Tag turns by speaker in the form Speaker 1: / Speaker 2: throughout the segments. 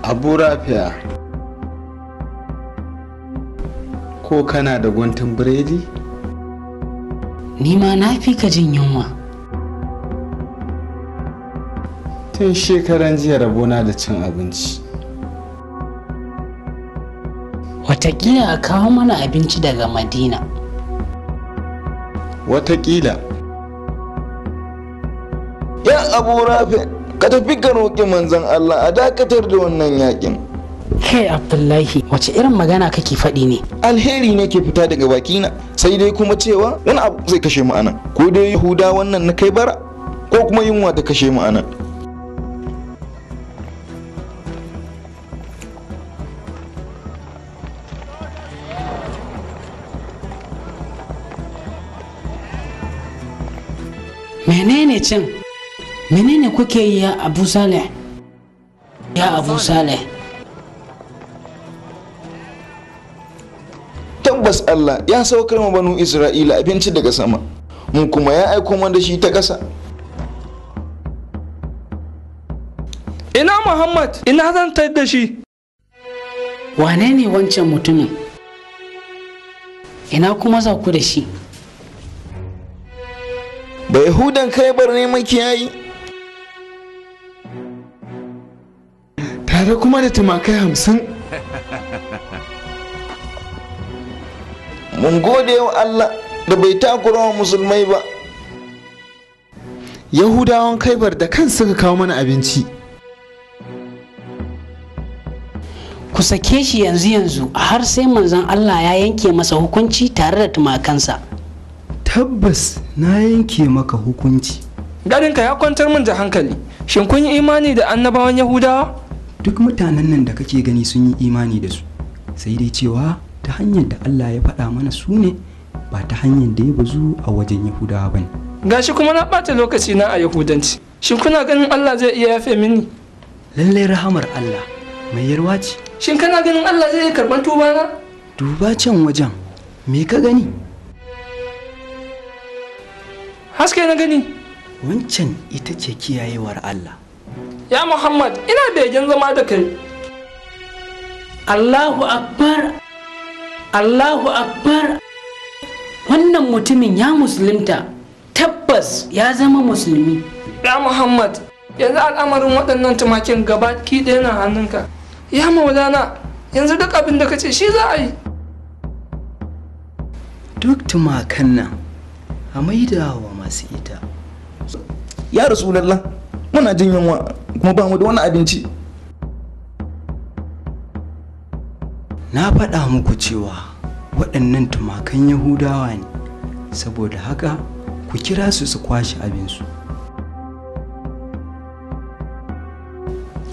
Speaker 1: Abu Rafiya, ko kana da guntun biredi?
Speaker 2: Ni ma na fi ka jin yunwa.
Speaker 1: Tun shekaran jiya rabona da cin abinci.
Speaker 2: Wataƙila a kawo mana abinci daga Madina.
Speaker 1: Wataƙila.
Speaker 3: Ya Abu Rafi, ka tafi ka roƙi manzon Allah a dakatar da wannan yakin.
Speaker 2: Kai Abdullahi, wace irin magana kake faɗi ne?
Speaker 3: Alheri ne ke fita daga bakina, sai dai kuma cewa wani abu zai kashe mu anan. Ko dai Yahuda wannan na kai bara, ko kuma yunwa ta kashe mu anan.
Speaker 2: Menene cin? Menene kuke yi ya Abu Saleh? Ya Abu Saleh.
Speaker 3: Tabbas Allah ya saukar ma banu Isra'ila abinci daga sama, mun kuma ya aiko mana da shi ta ƙasa.
Speaker 4: Ina Muhammad, ina zan tar da shi.
Speaker 2: Wane ne wancan mutumin? Ina kuma za ku da shi?
Speaker 3: Ba Yahudan Khaibar ne makiyayi,
Speaker 1: tare kuma da tumakai 50.
Speaker 3: mun gode wa Allah da bai takura wa musulmai ba.
Speaker 1: Yahudawan Khaibar da kansu suka kawo mana abinci.
Speaker 2: Ku sake shi yanzu har sai manzon Allah ya yanke masa hukunci tare da tumakansa.
Speaker 5: Tabbas na yanke maka hukunci.
Speaker 4: Ganinka ya kwantar min da hankali. Shin kun yi imani da annabawan Yahudawa?
Speaker 5: Duk mutanen nan da kake gani sun yi imani da su, sai dai cewa ta hanyar da Allah ya faɗa mana su ne, ba ta hanyar da ya bazu a wajen Yahudawa ba ne.
Speaker 4: Gashi kuma na ɓata lokaci na a Yahudanci. Shin kuna ganin Allah zai iya yafe mini?
Speaker 5: Lallai rahamar Allah mai yarwa ce.
Speaker 4: Shin kana ganin Allah zai iya karɓar tuba na?
Speaker 5: Duba can wajen, me ka gani?
Speaker 4: Haske na gani.
Speaker 5: Wancan ita ce kiyayewar Allah.
Speaker 4: Ya Muhammad, ina begen zama da kai.
Speaker 2: Allahu Akbar! Allahu Akbar! Wannan mutumin ya musulunta. tabbas ya zama musulmi.
Speaker 4: Ya Muhammad, yanzu al'amarin waɗannan tumakin gaba ki ɗaya na hannunka. Ya Maulana, yanzu duk abin da ka ce shi za a yi.
Speaker 5: Duk tumakan nan a maida wa masu ita.
Speaker 3: Ya Rasulallah, muna jin yunwa kuma ba mu da wani abinci.
Speaker 5: Na faɗa muku cewa waɗannan tumakan Yahudawa ne, saboda haka ku kira su su kwashe abinsu.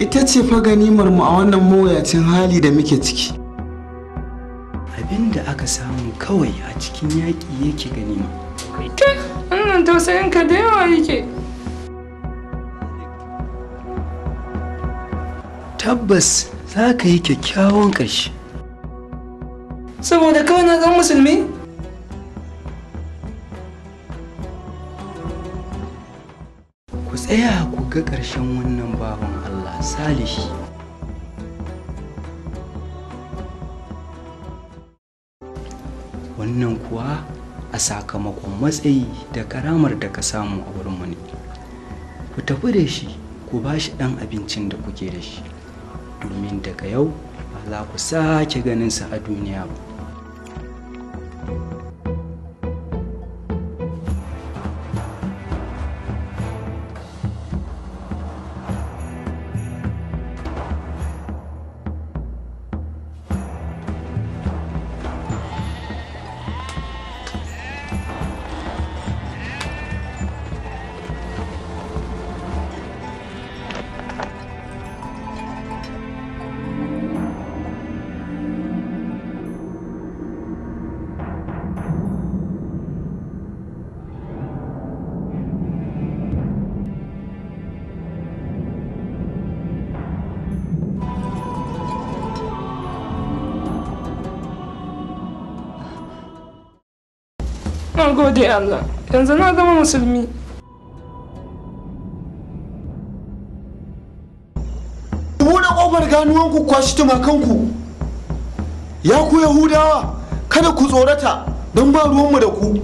Speaker 1: Ita ce fa ganimar mu a wannan mawuyacin hali da muke ciki.
Speaker 5: Abin da aka samu kawai a cikin yaƙi yake ganima.
Speaker 4: Kai, wannan tausayinka da yawa yake.
Speaker 5: Tabbas za ka yi kyakkyawan ƙarshe.
Speaker 4: Saboda kawai na zama musulmi?
Speaker 5: Ku tsaya ku ga ƙarshen wannan bawan Allah salihi. Wannan kuwa a sakamakon matsayi da karamar da ka samu a wurinmu ne. Ku tafi da shi ku ba shi ɗan abincin da kuke da shi, domin daga yau ba za ku sake ganinsa a duniya ba.
Speaker 4: Na gode Allah, yanzu na zama musulmi.
Speaker 1: Ku buɗe ƙofar ganuwanku kwashi tumakanku. Ya ku Yahudawa, kada ku tsorata don ba ruwanmu da ku.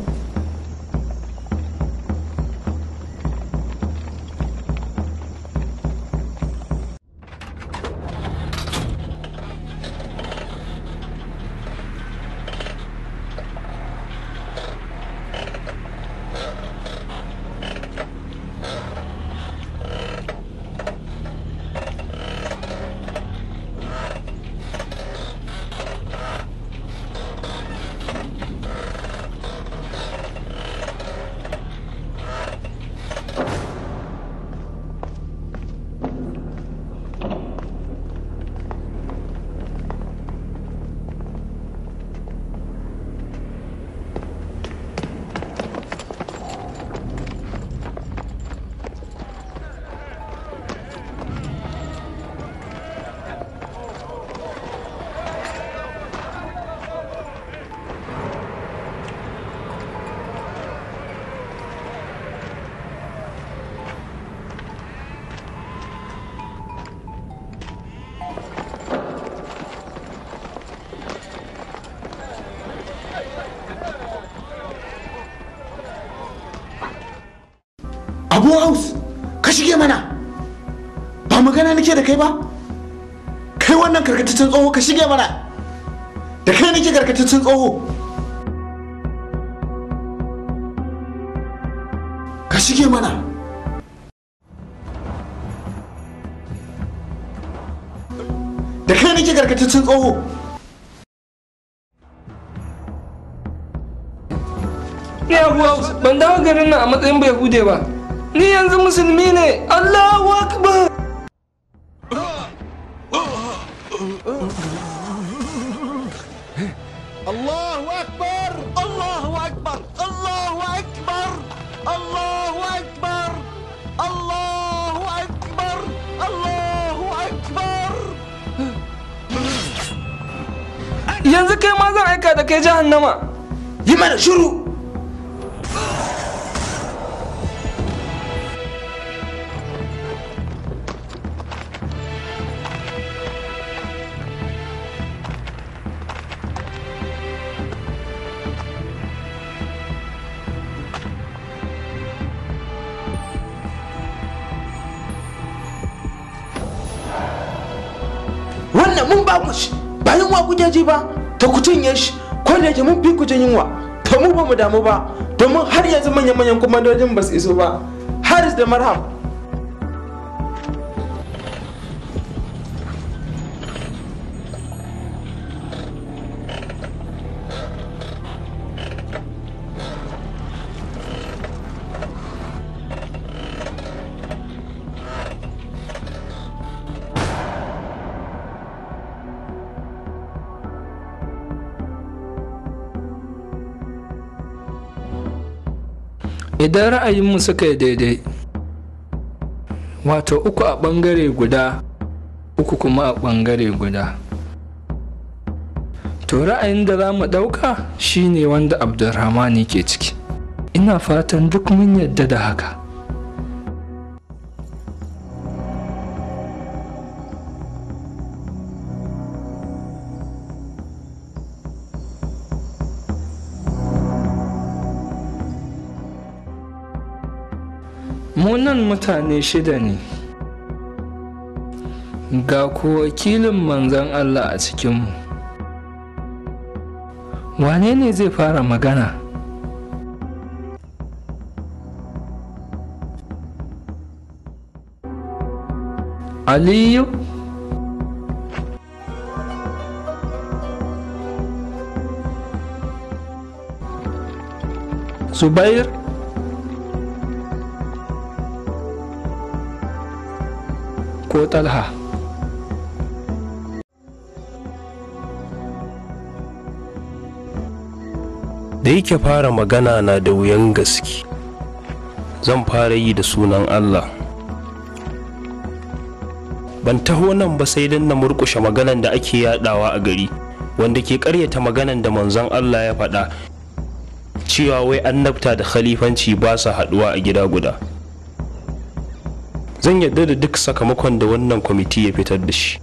Speaker 1: Abu Haus, ka shige mana. Ba magana nake da kai ba? Kai wannan karkataccen tsoho ka shige mana. Da kai nake karkataccen tsoho. Ka shige mana. Da kai nake karkataccen tsoho.
Speaker 4: Ya Abu Haus, ban dawo garin nan a matsayin bai hude ba. Ni yanzu musulmi ne. Allahu Akbar.
Speaker 6: Allahu Akbar. Allahu Akbar. Allahu Akbar. Allahu Akbar. Allahu Akbar. Allahu Akbar.
Speaker 4: Yanzu kai ma zan aika da kai jahannama.
Speaker 1: Yi mana shiru.
Speaker 7: mun ba ku shi ba yunwa kuke ji ba ta ku cinye shi ko da yake mun fi ku jin yunwa to mu ba mu damu ba domin har yanzu manyan kwamandojin ba su iso ba. Haris da Marham.
Speaker 4: Idan ra'ayinmu suka yi daidai, wato 3 a ɓangare guda 3 kuma a ɓangare guda, to ra'ayin da za mu ɗauka shine wanda Abdulrahmani ke ciki. Ina fatan duk mun yadda da haka. Mu nan mutane 6 ne, ga ku wakilin manzon Allah a cikinmu. Wane ne zai fara magana? Aliyu? Zubair? Ko Talha?
Speaker 8: Da yake fara magana na da wuyan gaske, zan fara yi da sunan Allah. Ban taho nan ba sai dan na murƙushe maganan da ake yadawa a gari, wanda ke ƙaryata maganan da manzon Allah ya faɗa cewa wai annabta da khalifanci ba su haɗuwa a gida guda. Zan yarda da duk sakamakon da wannan kwamiti ya fitar da shi,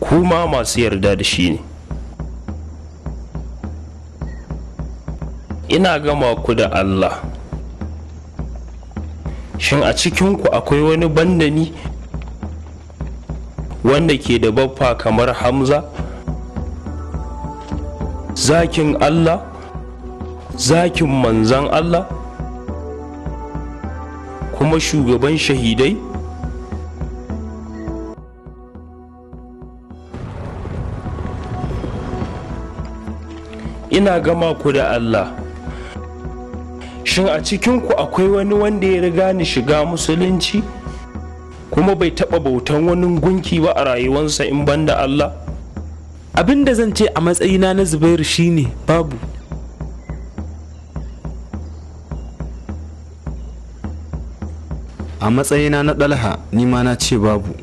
Speaker 8: kuma masu yarda da shi ne. Ina gama ku da Allah, shin a cikinku akwai wani bandani wanda ke da baffa kamar Hamza, zakin Allah, zakin manzan Allah, kuma shugaban shahidai? Ina gama ku da Allah, shin a cikinku akwai wani wanda ya riga ni shiga musulunci kuma bai taɓa bautan wani gunki ba a rayuwarsa in banda Allah?
Speaker 7: Abin da zan ce a matsayina na Zubairu shine babu.
Speaker 9: A matsayina na Dalha ni ma na ce babu.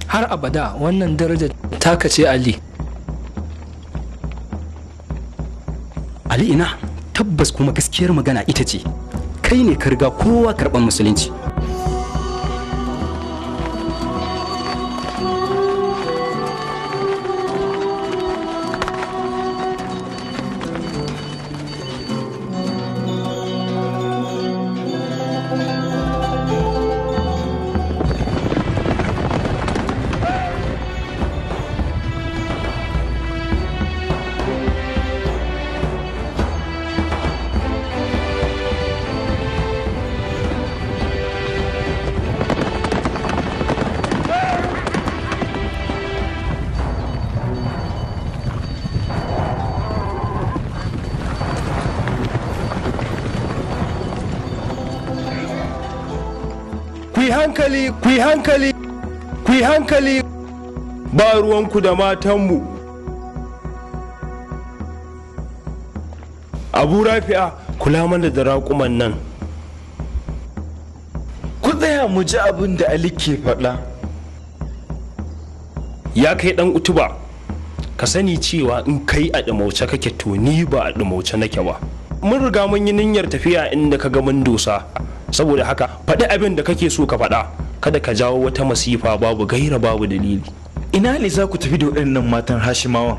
Speaker 4: Har abada wannan daraja taka ce Ali.
Speaker 10: Ali ina tabbas kuma gaskiyar magana ita ce kai ne ka riga kowa karɓar musulunci.
Speaker 8: ku yi hankali ba ruwanku da matanmu. Abu Rafi'a, kula mana da raƙuman nan.
Speaker 3: Ku tsaya mu ji abin da Ali ke faɗa.
Speaker 8: Ya kai ɗan utuba, ka sani cewa in kai a ɗumauce kake to ni ba a ɗumauce nake ba. Mun riga mun yi niyyar tafiya inda ka ga mun dosa, saboda haka faɗi abin da kake so ka faɗa, kada ka jawo wata masifa babu gaira babu dalili.
Speaker 3: Ina ne za ku tafi da waɗannan matan Hashimawan?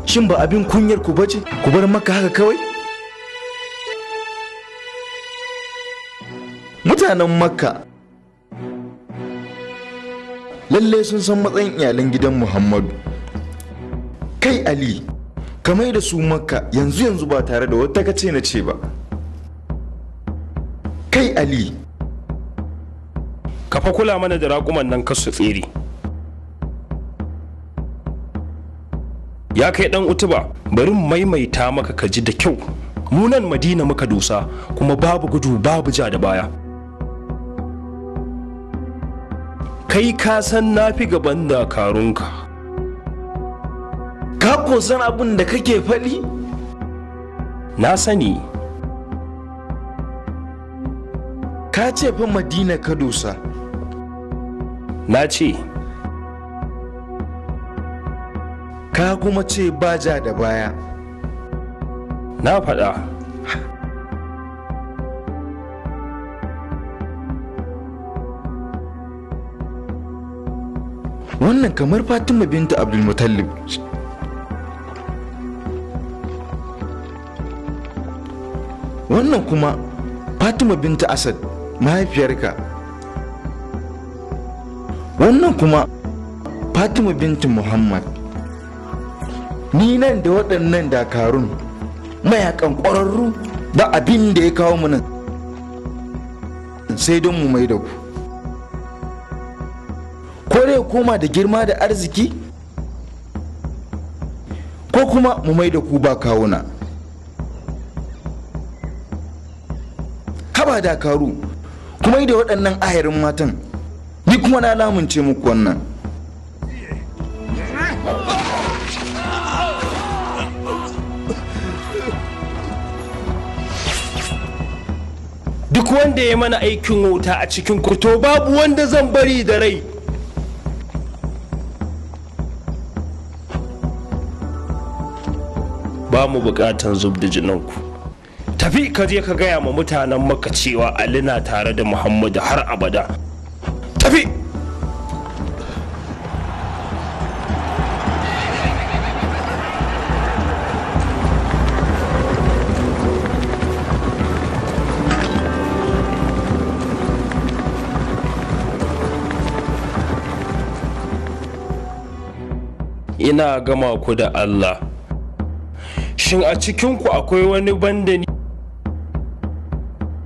Speaker 3: Shin ba abin kunyar ku bace ku bar Makka haka kawai? mutanen makka lalle sun san matsayin iyalan gidan muhammadu. Kai ali, ka mai da su makka yanzu ba tare da wata kace na ce ba. Kai ali,
Speaker 8: ka fa kula mana da raƙuman nan kasu tsere. Ya kai dan utuba, bari maimaita maka ka ji da kyau. Mu nan Madina muka dosa, kuma babu gudu babu ja da baya. Kai ka san nafi gaban dakarunka.
Speaker 3: ka ko san abin da kake faɗi?
Speaker 8: Na sani.
Speaker 3: Ka ce fa Madina ka dosa.
Speaker 8: Na ce.
Speaker 3: Ka kuma ce ba ja da baya.
Speaker 8: Na faɗa.
Speaker 3: Wannan kamar Fatima binta Abdulmutallib. Wannan kuma Fatima binta Asad, mahaifiyarka. Wannan kuma Fatima binta Muhammad. Ni nan da waɗannan dakarun mayakan ƙwararru ba abin da ya kawo mu nan sai don mu mai da ku. Ko dai koma da girma da arziki, ko kuma mu mai da ku ba kawuna. Haba dakaru, kuma da waɗannan ayarin matan, ni kuma na lamunce muku wannan.
Speaker 8: Duk wanda ya mana aikin wuta a cikin to babu wanda zan bari da rai. Ba mu bukatan zub da jinanku. Tafi ka je ka gaya ma mutanen Makka cewa Ali na tare da Muhammadu har abada. Tafi! Ina gama ku da Allah. Shin a cikinku akwai wani bandani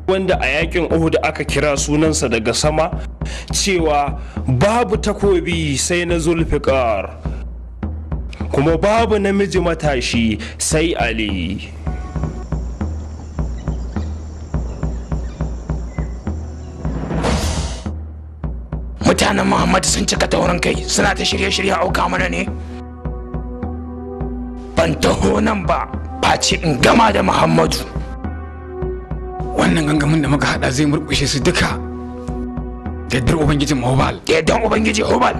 Speaker 8: wanda a yakin Uhud aka kira sunansa daga sama cewa babu takobi sai na Zulfiqar, kuma babu namiji matashi sai Ali?
Speaker 1: Mutanen Muhammad sun cika taurin kai, suna ta shirye-shirye auka mana ne? Ban taho nan ba face in gama da Muhammadu.
Speaker 11: Wannan gangamin da muka hada zai murkushe su duka da yardar ubangijin Hubal.
Speaker 1: Da yardar ubangiji Hubal.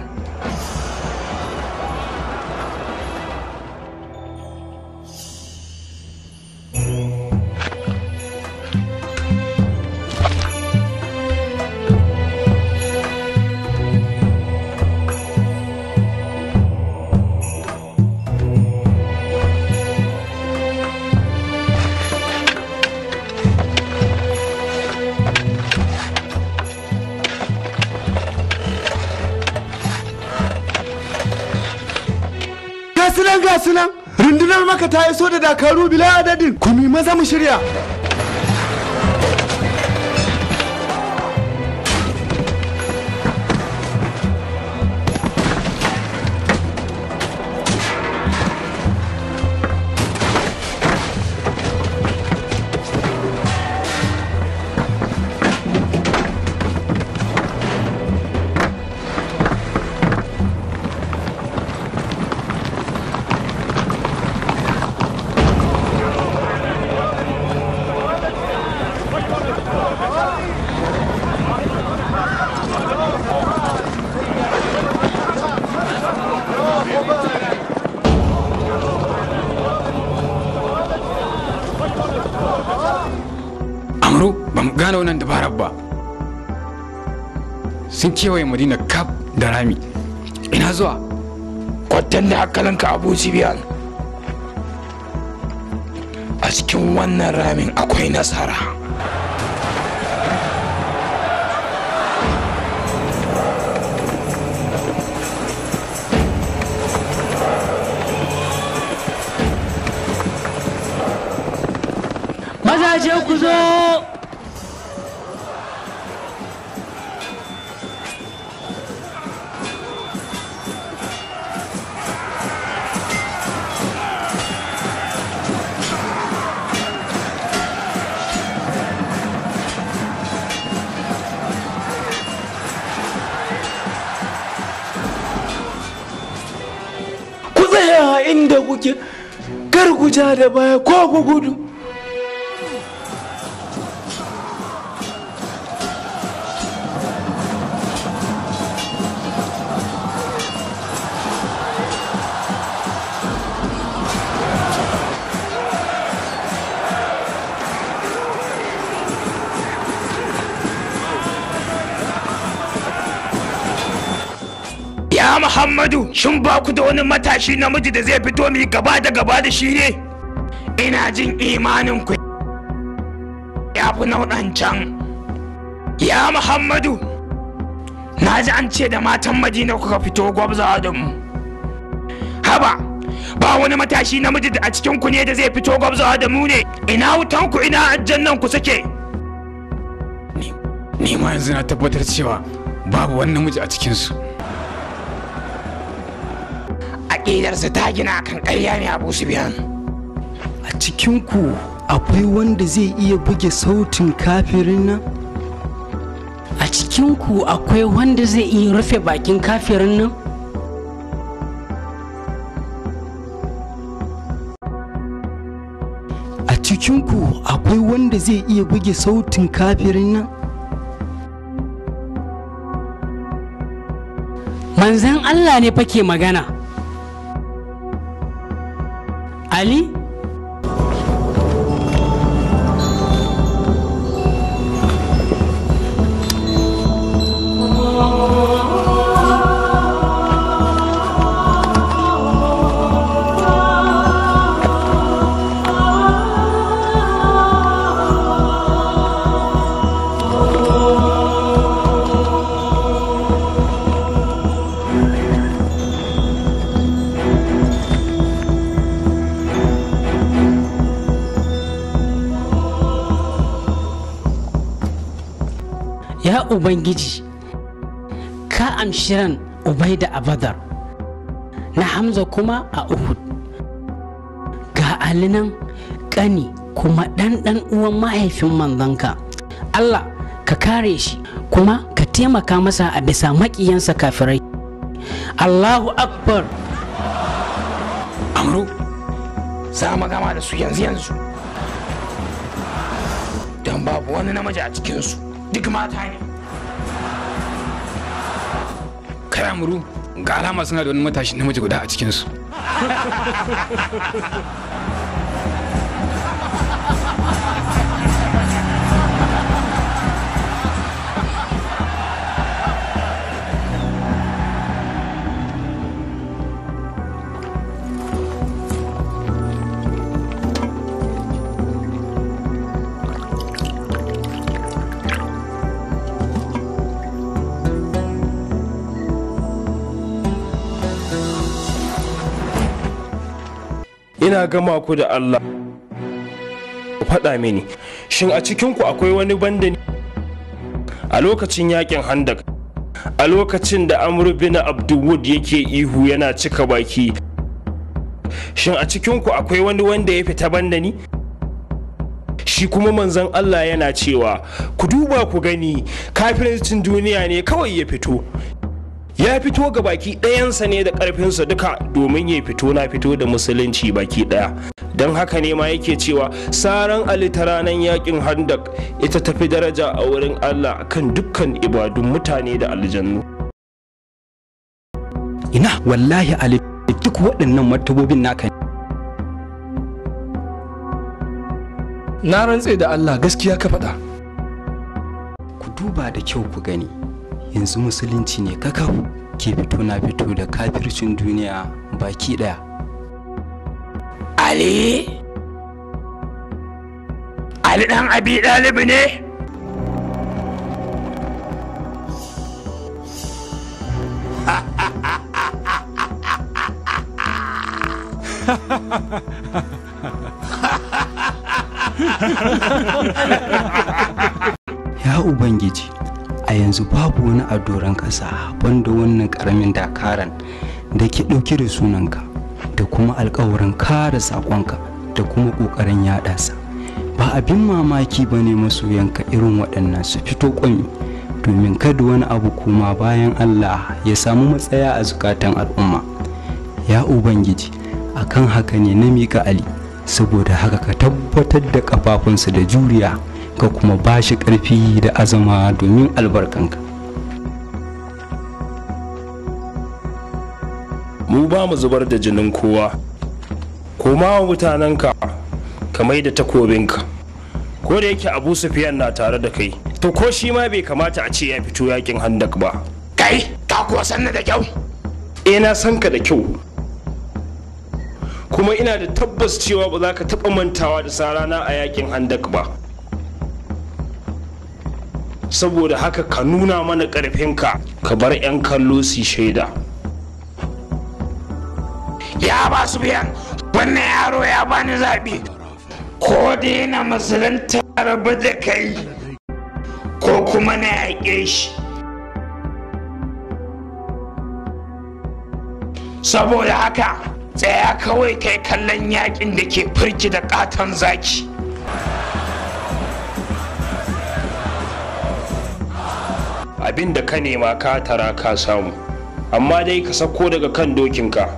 Speaker 7: Ga sunan rundunar maka ta iso da dakaru bila adadin, kuma maza mu shirya.
Speaker 11: Gane wannan dabarar ba. Sun kewaye Madina kaf da rami. Ina zuwa.
Speaker 1: Kwatan da hankalinka Abu Sufyan. A cikin wannan ramin akwai nasara.
Speaker 2: mazaje ku zo.
Speaker 7: Tsaya inda kuke, kar ku ja da baya ko ku gudu.
Speaker 12: Ya Muhammadu, shin ba ku da wani matashi namiji da zai fito mu gaba da gaba da shi ne? Ina jin imanin ku ya fi nau'ancan. Ya Muhammadu, na ji an ce da matan Madina kuka fito gwabza da mu. Haba, ba wani matashi namiji da a cikin ku ne da zai fito gwabza da mu ne? Ina wutan ku, ina aljannan ku suke?
Speaker 11: Ni ma yanzu na tabbatar cewa babu wani namiji a cikinsu.
Speaker 12: Aƙidarsa ta gina kan ƙarya ne, Abu Sufyan.
Speaker 10: A cikinku akwai wanda zai iya buge sautin kafirin nan?
Speaker 2: A cikinku akwai wanda zai iya rufe bakin kafirin nan?
Speaker 10: A cikinku akwai wanda zai iya buge sautin kafirin nan?
Speaker 2: Manzan Allah ne fa ke magana. Ali? Ya Ubangiji, ka amshi ran Ubaida a Badar, na Hamza kuma a Uhud, ga Ali nan ƙani kuma ɗan uwan mahaifin manzanka. Allah ka kare shi kuma ka taimaka masa a bisa maƙiyansa kafirai. Allahu Akbar.
Speaker 12: Amru, za mu gama da su yanzu don babu wani namiji a cikinsu, duk mata ne.
Speaker 11: Kai Amru, ga alama suna da wani matashi namiji guda a cikinsu.
Speaker 8: Ina gama ku da Allah, ku faɗa mini, shin a cikinku akwai wani banda ne a lokacin yakin Handak, a lokacin da Amr bin Abdulwud yake ihu yana cika baki, shin a cikinku akwai wani wanda ya fita banda ni? Shi kuma manzon Allah yana cewa, ku duba ku gani, kafircin duniya ne kawai ya fito ga baki ɗayansa ne da ƙarfinsa duka domin ya fito na fito da musulunci baki ɗaya. Don haka ne ma yake cewa saran Ali ta ranar yakin Handak ita tafi daraja a wurin Allah kan dukkan ibadun mutane da aljannu.
Speaker 10: Ina wallahi Ali, duk waɗannan martabobin naka.
Speaker 4: Na rantse da Allah, gaskiya ka faɗa.
Speaker 10: Ku duba da kyau ku gani, yanzu musulunci ne kakau ke fito na fito da kafircin duniya baki daya.
Speaker 12: Ali dan Abi Dalib ne?
Speaker 5: Ya Ubangiji, a yanzu babu wani a doron ƙasa banda wannan ƙaramin dakaran da ke ɗauke da sunanka da kuma alkawarin kare saƙonka da kuma ƙoƙarin yaɗa sa. Ba abin mamaki ba ne masoyanka irin waɗannan su fito ƙwami domin kada wani abu kuma bayan Allah ya samu matsaya a zukatan al'umma. Ya Ubangiji, akan haka ne na miƙa Ali, saboda haka ka tabbatar da ƙafafunsa da juriya ka kuma ba shi ƙarfi da azama domin albarkanka.
Speaker 8: Mu ba mu zubar da jinin kowa, koma wa mutanenka ka mai da takobinka. Ko da yake Abu Sufyan na tare da kai, to ko shi ma bai kamata a ce ya fito yakin Handak ba.
Speaker 12: Kai, ka kuwa sanna da kyau?
Speaker 8: Na san ka da kyau, kuma ina da tabbas cewa ba za ka taɓa mantawa da sarana a yakin Handak ba. Saboda haka ka nuna mana ƙarfinka, ka bar 'yan kallo su shaida.
Speaker 12: Ya ba su biyan, wannan yaro ya bani zaɓi, ko dai na musulunta rabu da kai ko kuma na yaƙe shi. Saboda haka tsaya kawai kai kallon yaƙin da ke firki da ƙaton zaki.
Speaker 8: Abin da ka nema ka tara ka samu, amma dai ka sako daga kan dokinka.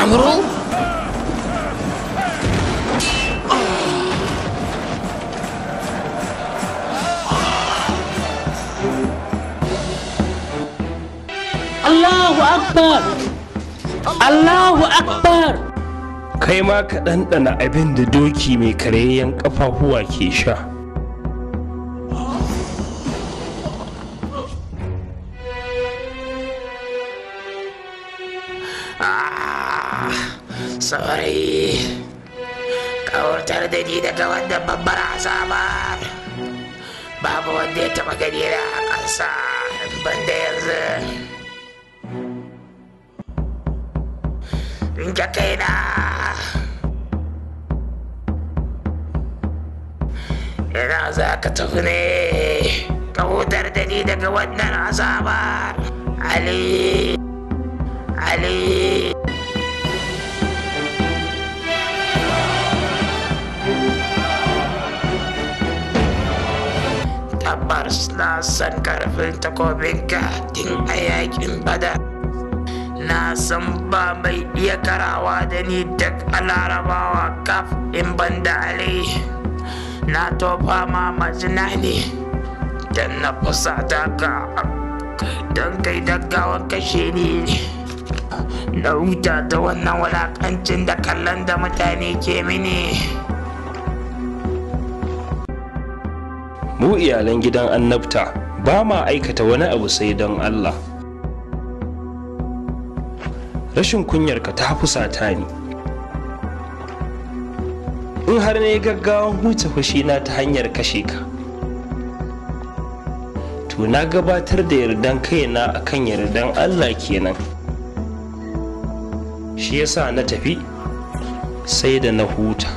Speaker 12: Amru?
Speaker 2: Allahu Akbar! Allahu Akbar!
Speaker 8: Kai ma ka ɗanɗana abin da doki mai karayayyen ƙafafuwa ke sha.
Speaker 12: Saurayi, kawartar da ni daga wannan babbar azabar. Babu wanda ya taɓa gani na a ƙasa banda yanzu. Rinke kaina. Ina za ka tafi ne ka hutar da ni daga wannan azabar. Ali, Ali. Tabbas na san karfin takobinka tun a yakin Badar. Na san ba mai iya karawa da ni duk a Larabawa kaf in banda Ali. Na tofa ma majina ne don na fusata ka, don kai gaggawan kashe ni. Na huta da wannan wulakancin da kallon da mutane ke mini.
Speaker 8: Mu iyalan gidan annabta ba ma aikata wani abu sai don Allah. Rashin kunyarka ta fusata ni. In har ne gaggawan huce fushina ta hanyar kashe ka, to na gabatar da yardan kaina akan yardan Allah kenan. shi yasa na tafi sai da na huta,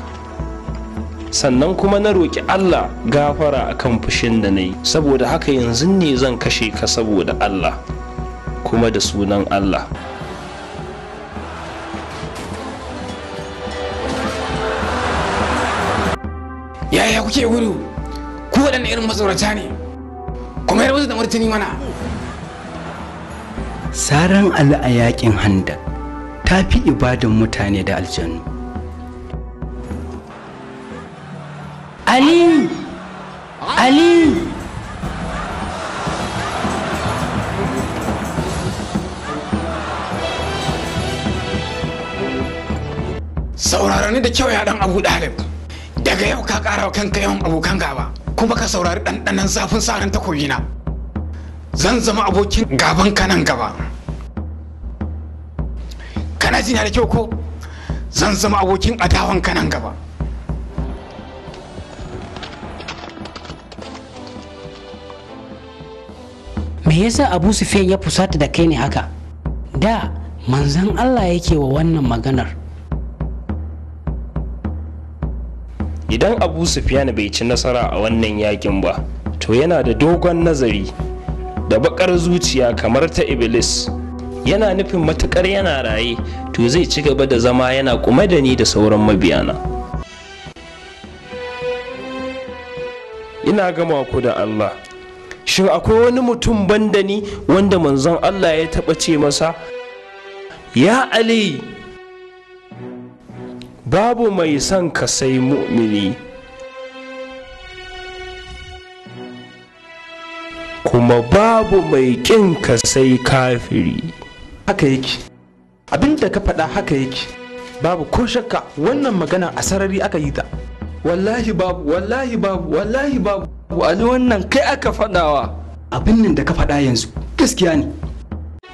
Speaker 8: sannan kuma na roƙi Allah gafara akan fushin da na yi. Saboda haka yanzu ne zan kashe ka saboda Allah kuma da sunan Allah.
Speaker 11: Yaya kuke gudu? Ku waɗanne irin matsorata ne? Kuma yar wasu da martani mana.
Speaker 5: Saran Ali a yakin Handa ta fi ibadan mutane da aljanu.
Speaker 2: Ali! Ali!
Speaker 11: Saurara ni da kyau ya dan Abu Dalib. Daga yau ka ƙara wa kanka yawan abokan gaba, kuma ka saurari ɗanɗanon zafin saran takobina. Zan zama abokin gaban ka nan gaba. Kana jina da kyau ko? Zan zama abokin adawan ka nan gaba.
Speaker 2: Me yasa Abu Sufyan ya fusata da kai ne haka? Da manzon Allah yake wa wannan maganar.
Speaker 8: Idan Abu Sufyan bai ci nasara a wannan yakin ba, to yana da dogon nazari da bakar zuciya kamar ta Iblis. Yana nufin matukar yana raye, to zai ci gaba da zama yana kuma da ni da sauran mabiyana. Ina gama ku da Allah. Shin akwai wani mutum banda ni wanda manzon Allah ya taɓa ce masa, ya Ali, babu mai son ka sai mu'mini, kuma babu mai ƙin ka sai kafiri.
Speaker 7: Haka yake, abin da ka faɗa haka yake, babu ko shakka wannan magana a sarari aka yi ta.
Speaker 4: Wallahi babu, wallahi babu, wallahi babu. Ali wannan kai aka faɗawa.
Speaker 5: Abin nan da ka faɗa yanzu gaskiya ne.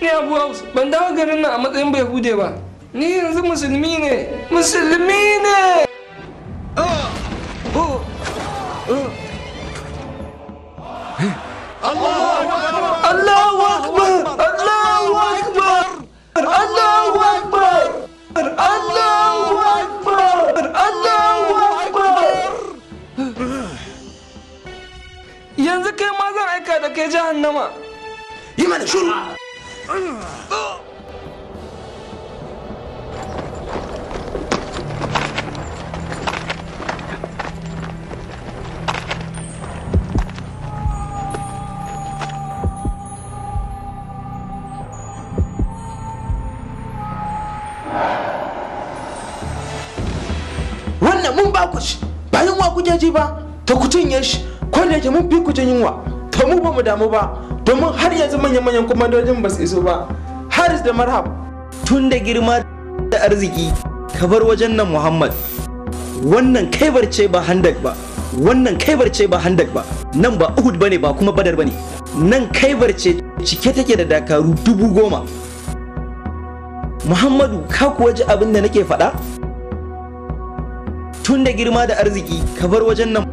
Speaker 4: Ni Abu Haus, ban dawo garin nan a matsayin bai hude ba. Ni yanzu musulmi ne, musulmi ne. Allahu Akbar! Allahu Akbar! Allahu Akbar! Allahu Akbar! Allahu Akbar! Allahu Akbar! Yanzu kai ma zan aika da kai jahannama.
Speaker 11: Yi mana shuru.
Speaker 7: Wannan mun ba ku shi, bayan wa kuke ji ba, ta ku cinye shi, ko da yake mun fi ku jin yunwa, to mu ba mu damu ba, domin har yanzu manyan kwamandojin ba su iso ba. Haris da Marhab.
Speaker 3: Tun da girma da arziki ka bar wajen nan Muhammad. Wannan kaibar ce ba handak ba, wannan kaibar ce ba handak ba, nan ba Uhud bane ba kuma Badar bane, nan kaibar ce cike take da dakaru 10,000. Muhammadu, ka kuwa ji abin da nake faɗa? Tun da girma da arziki ka bar wajen nan.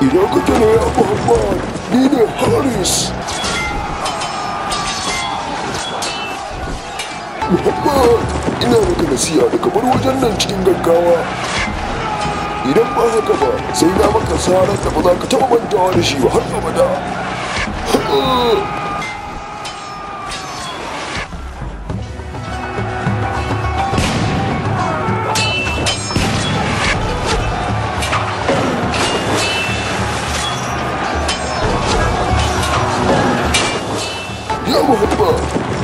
Speaker 13: Ina kake ne ya Muhammad? Ni ne Haris. Muhammad, ina maka nasiha da ka bar wajen nan cikin gaggawa. idan ba haka ba sai na maka sarar da ba za ka taɓa mantawa da shi ba har abada. Ya Muhammad,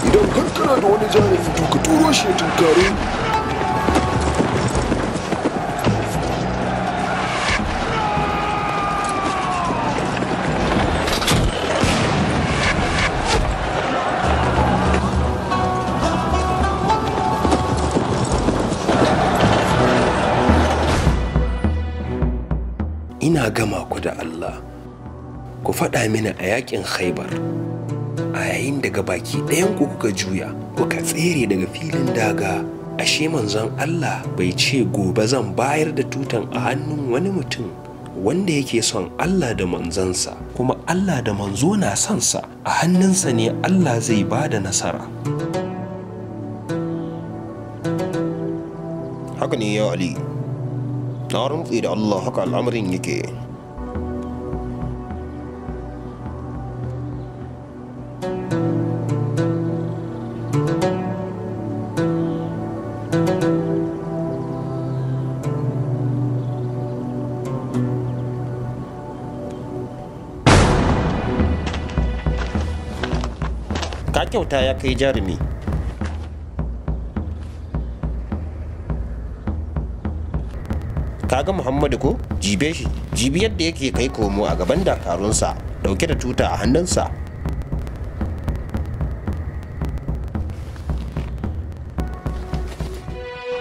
Speaker 13: idan har kana da wani jarumi to ka turo shi ya tunkare ni.
Speaker 14: Ina gama ku da Allah, ku faɗa mini a yakin Khaibar, a yayin da gabaki ɗayan ku kuka juya kuka tsere daga filin daga, ashe manzon Allah bai ce gobe zan bayar da tutan a hannun wani mutum wanda yake son Allah da manzansa, kuma Allah da manzo na son sa, a hannunsa ne Allah zai ba da nasara.
Speaker 15: Haka ne ya Ali, na rantsi da Allah haka al'amarin yake. Ka kyauta ya kai jarumi. Kaga Muhammadu ko? Jibe shi, jibi yadda yake kai komo a gaban dakarunsa dauke da tuta a hannunsa.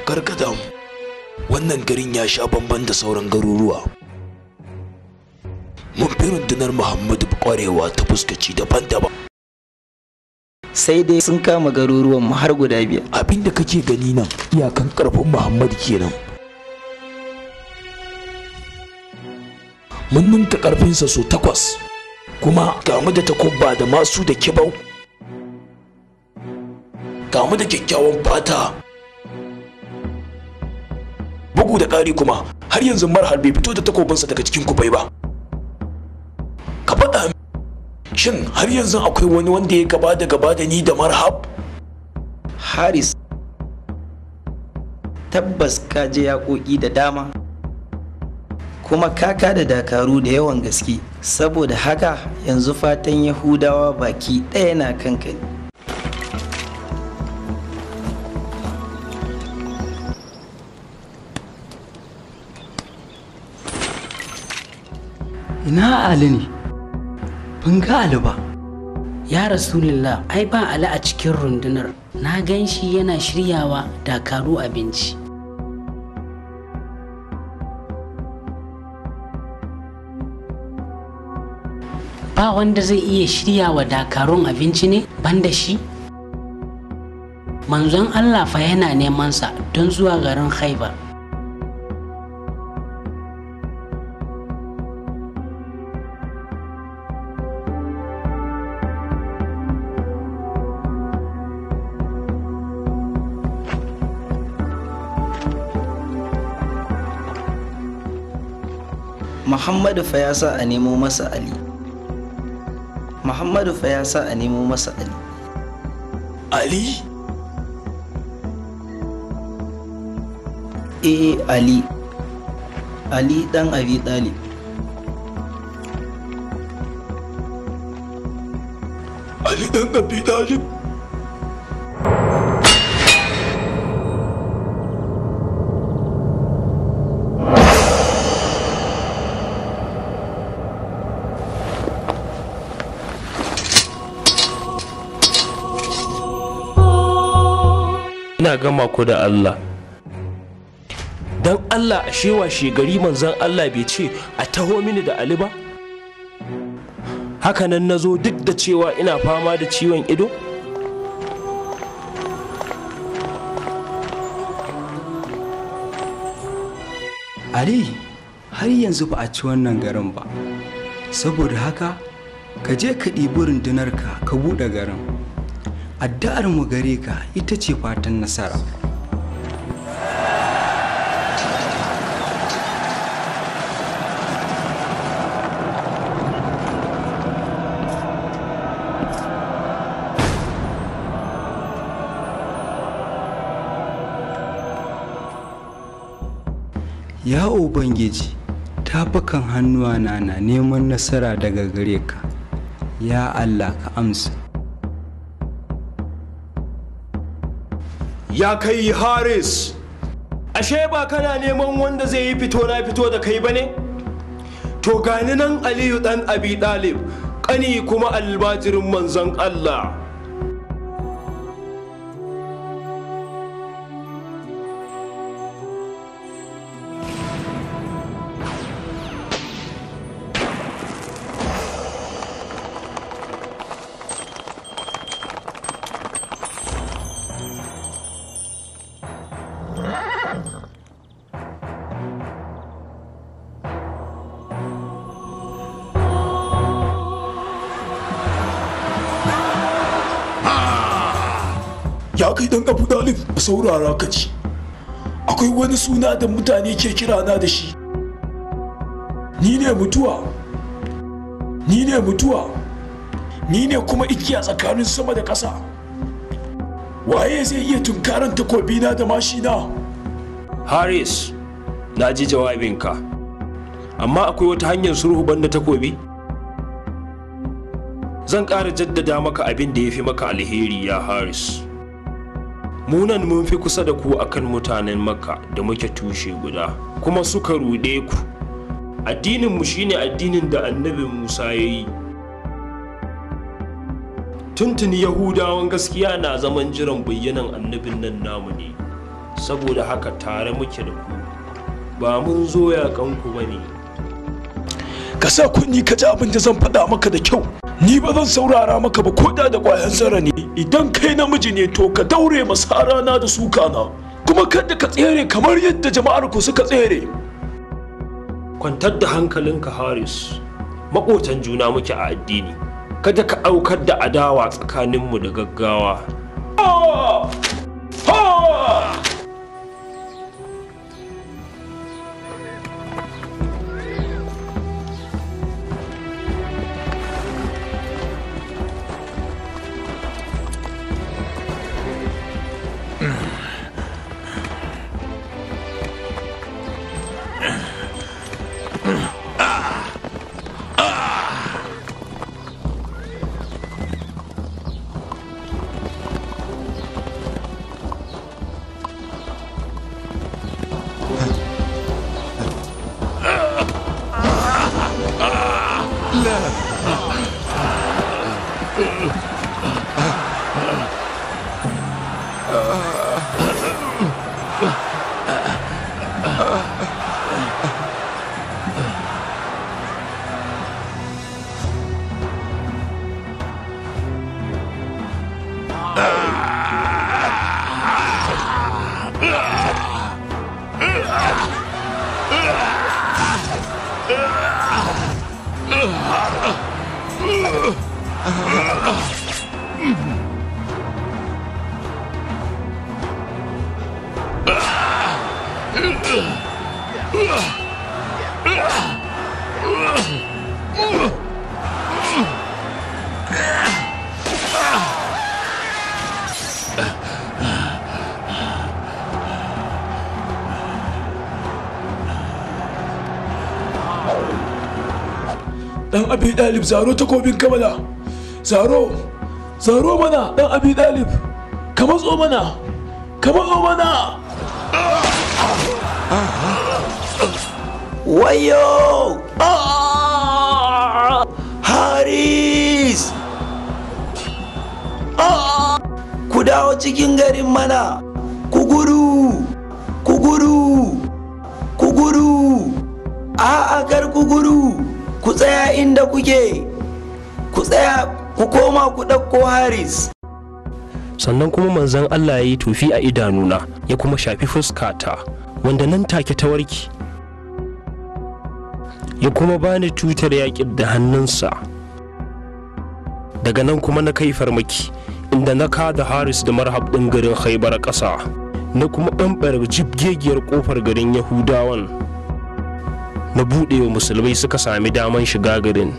Speaker 12: Karkata wannan garin ya sha bamban da sauran garuruwa. Mun fi rundunar Muhammadu kwarewa ta fuskaci daban-daban.
Speaker 3: Sai dai sun kama garuruwan mu har guda 5.
Speaker 12: Abinda kake gani nan iyakan karfin Muhammadu kenan. Mun ninka karfinsa so 8, kuma gamu da takubba da masu da kibau, gamu da kyakkyawan fata, bugu da ƙari kuma har yanzu marhal bai fito da takobinsa daga cikin kubai ba. Ka faɗa shin har yanzu akwai wani wanda ya gaba da ni da marhab?
Speaker 3: Haris, tabbas ka je yaƙoƙi da dama, kuma kaka da dakaru da yawan gaske, saboda haka yanzu fatan Yahudawa baki ɗaya na kanka ne.
Speaker 2: Ina Ali ne? Ban ga Ali ba. Ya Rasulullah, ai ba Ali a cikin rundunar. Na gan shi yana shiryawa dakaru abinci. Ba wanda zai iya shirya wa dakarun abinci ne banda shi? Manzon Allah fa yana neman sa don zuwa garin Khaibar.
Speaker 3: Muhammadu fa ya sa a nemo masa Ali. Muhammadu fa ya sa a nemo masa Ali.
Speaker 12: Ali?
Speaker 3: Ali. Ali dan Abi Talib.
Speaker 12: Ali dan Abi Talib?
Speaker 8: Ina gama ku da Allah, dan Allah a shewa shegari manzon Allah bai ce a taho mini da Ali ba? Hakanan na zo duk da cewa ina fama da ciwon ido?
Speaker 5: Ali, har yanzu ba a ci wannan garin ba, saboda haka ka je ka ɗibi rundunarka ka buɗe garin. Addu'ar mu gare ka ita ce fatan nasara.
Speaker 10: ya ubangiji tafukan hannuwa na neman nasara daga gare ka, ya Allah ka amsa.
Speaker 8: Ya kai Haris, ashe ba kana neman wanda zai yi fito na fito da kai bane? To gani nan Aliyu dan Abi Dalib, kani kuma albajirin manzon Allah.
Speaker 13: Ya kai dan Abu Dalib, saurara ka ci. Akwai wani suna da mutane ke kira na da shi. Ni ne mutuwa. Ni ne mutuwa. Ni ne kuma igiya tsakanin sama da ƙasa. Waye zai iya tunkaran takobina da mashina?
Speaker 8: Haris, na ji jawabinka. Amma akwai wata hanyar sulhu banda takobi? Zan ƙara jaddada maka abin da ya fi maka alheri ya Haris. Munan mun fi kusa da ku akan mutanen Makka da muke tushe guda, kuma suka ruɗe ku. Addininmu shine addinin da annabi Musa ya yi. Tuntuni Yahudawan gaskiya na zaman jiran bayyanan annabin nan namu ne, saboda haka tare muke da ku, ba mun zo yaƙanku ba ne.
Speaker 13: Ka sa kunni ka ji abin da zan faɗa maka da kyau. Ni ba zan saurara maka ba ko da ƙwayan zara ne. Idan kai namiji ne to ka daure masara na da suka na, kuma kada ka tsere kamar yadda jama'ar ku suka tsere.
Speaker 8: Kwantar da hankalinka Haris, maƙotan juna muke a addini, kada ka ɗaukar da adawa tsakaninmu da gaggawa.
Speaker 13: Dan Abi Dalib, zaro takobin kamala. Zaro mana dan Abi Dalib. Ka matso mana.
Speaker 3: Wayo! Haris! Ku dawo cikin garin mana. Ku gudu! A'a, kar ku gudu! Ku tsaya inda kuke! Ku tsaya, ku koma ku ɗauko Haris!
Speaker 8: Sannan kuma manzon Allah ya yi tufi a idanuna, ya kuma shafi fuskata, wanda nan take ta warke. Ya kuma bani tutar yaƙin da hannunsa. Daga nan kuma na kai farmaki, inda na kada Haris da marhab ɗin garin Khaibar ƙasa, na kuma ɓamɓare jibgegiyar ƙofar garin Yahudawan. Na buɗe wa musulmai suka sami daman shiga garin.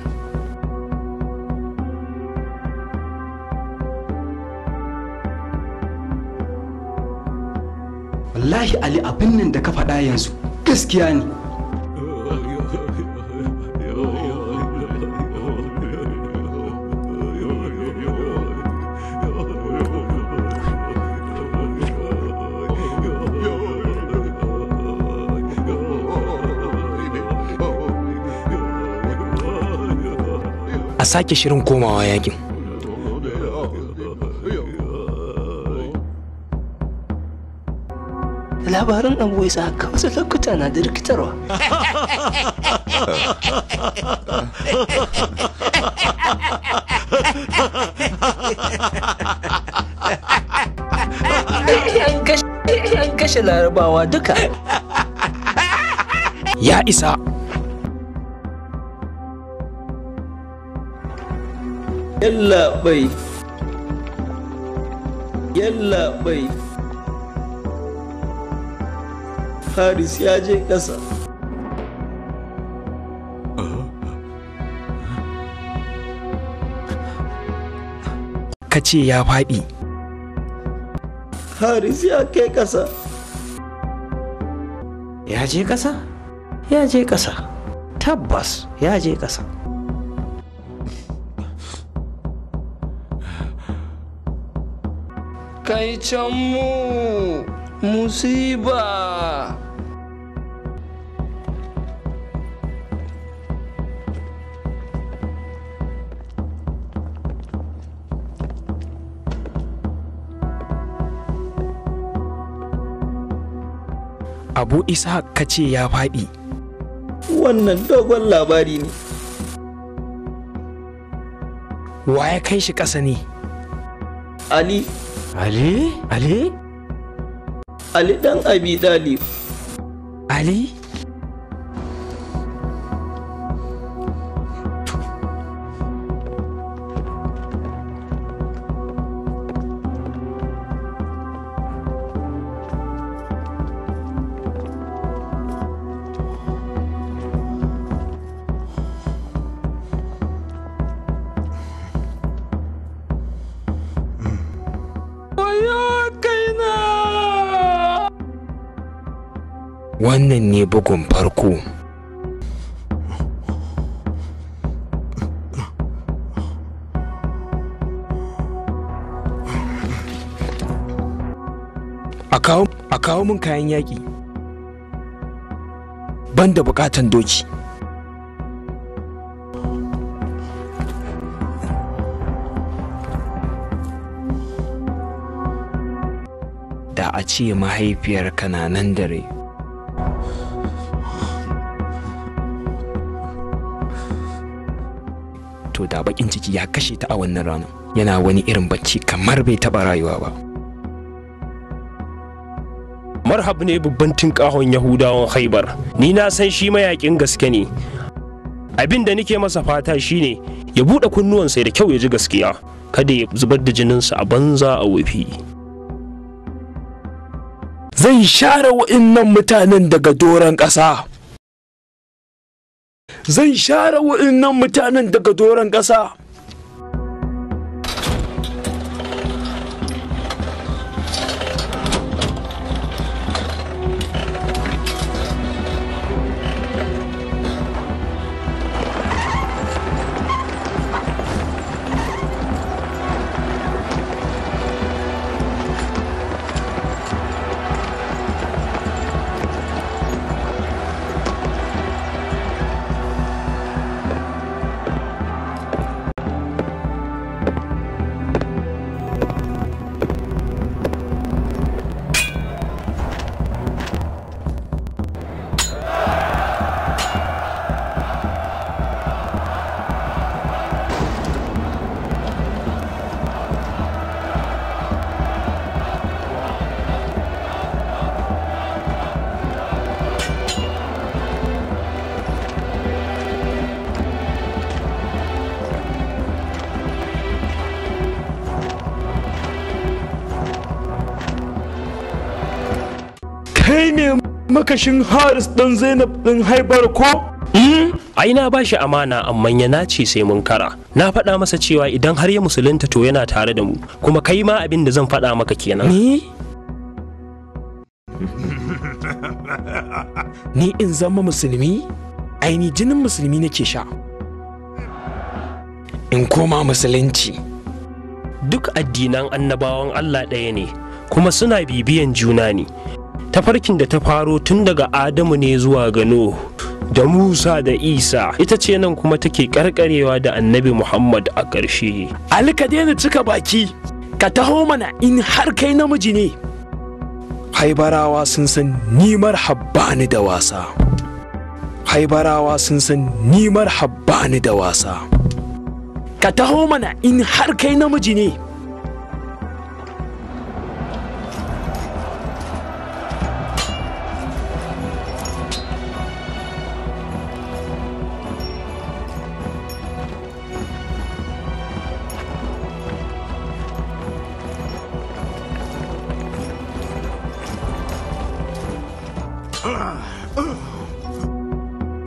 Speaker 10: Wallahi Ali, abin nan da ka faɗa yanzu
Speaker 3: gaskiya ne.
Speaker 12: A sake shirin komawa yakin.
Speaker 4: Labarin Abu Isa ka wasu lokuta na da rikitarwa. An kashe larabawa duka.
Speaker 12: Ya isa.
Speaker 3: Yallaɓai. Yallaɓai. Haris ya je ƙasa.
Speaker 12: Ka ce ya faɗi.
Speaker 3: Haris ya kai ƙasa.
Speaker 4: Ya je ƙasa? Ya je ƙasa. Tabbas ya je ƙasa. Kai can mu musiba.
Speaker 12: Abu Isa ka ce ya faɗi.
Speaker 3: Wannan dogon labari ne.
Speaker 12: Wa ya kai shi ƙasa ne?
Speaker 3: Ali.
Speaker 4: Ali? Ali?
Speaker 3: Ali dan Abi Dalib.
Speaker 12: Ali? Wannan ne bugun farko. A kawo min kayan yaƙi. Ban da buƙatan doki. Da a ce mahaifiyarka na nan da rai. To da bakin ciki ya kashe ta a wannan ranar, yana wani irin bacci kamar bai taba rayuwa ba.
Speaker 8: Marhab ne babban tinkahon Yahudawan Khaibar. Ni na san shi mayakin gaske ne. Abin da nake masa fata shine ya bude kunnuwansa da kyau ya ji gaskiya, kada ya zubar da jininsa a banza a wofi.
Speaker 12: Zai share wa'innan mutanen daga doron ƙasa. Zai share wa'innan mutanen daga doron ƙasa. Kai ne makashin Haris ɗan Zainab ɗin Haibar ko?
Speaker 8: Ai na bashi amana amma ya nace sai mun kara. Na faɗa masa cewa idan har ya musulunta to yana tare da mu, kuma kai ma abin da zan faɗa maka kenan.
Speaker 13: Ni in zama musulmi? Aini jinin musulmi nake sha. In koma musulunci.
Speaker 8: Duk addinan annabawan Allah ɗaya ne, kuma suna bibiyan juna ne. Tafarkin da ta faro tun daga Adamu ne zuwa ga Nuhu, da Musa da Isa, ita ce nan kuma take karkarewa da Annabi Muhammad a ƙarshe.
Speaker 13: Ali ka daina cika baki, ka taho mana in har kai namiji ne. Haibarawa sun san ni marhabba ni da wasa. Haibarawa sun san ni marhabba ni da wasa. Ka taho mana in har kai namiji ne.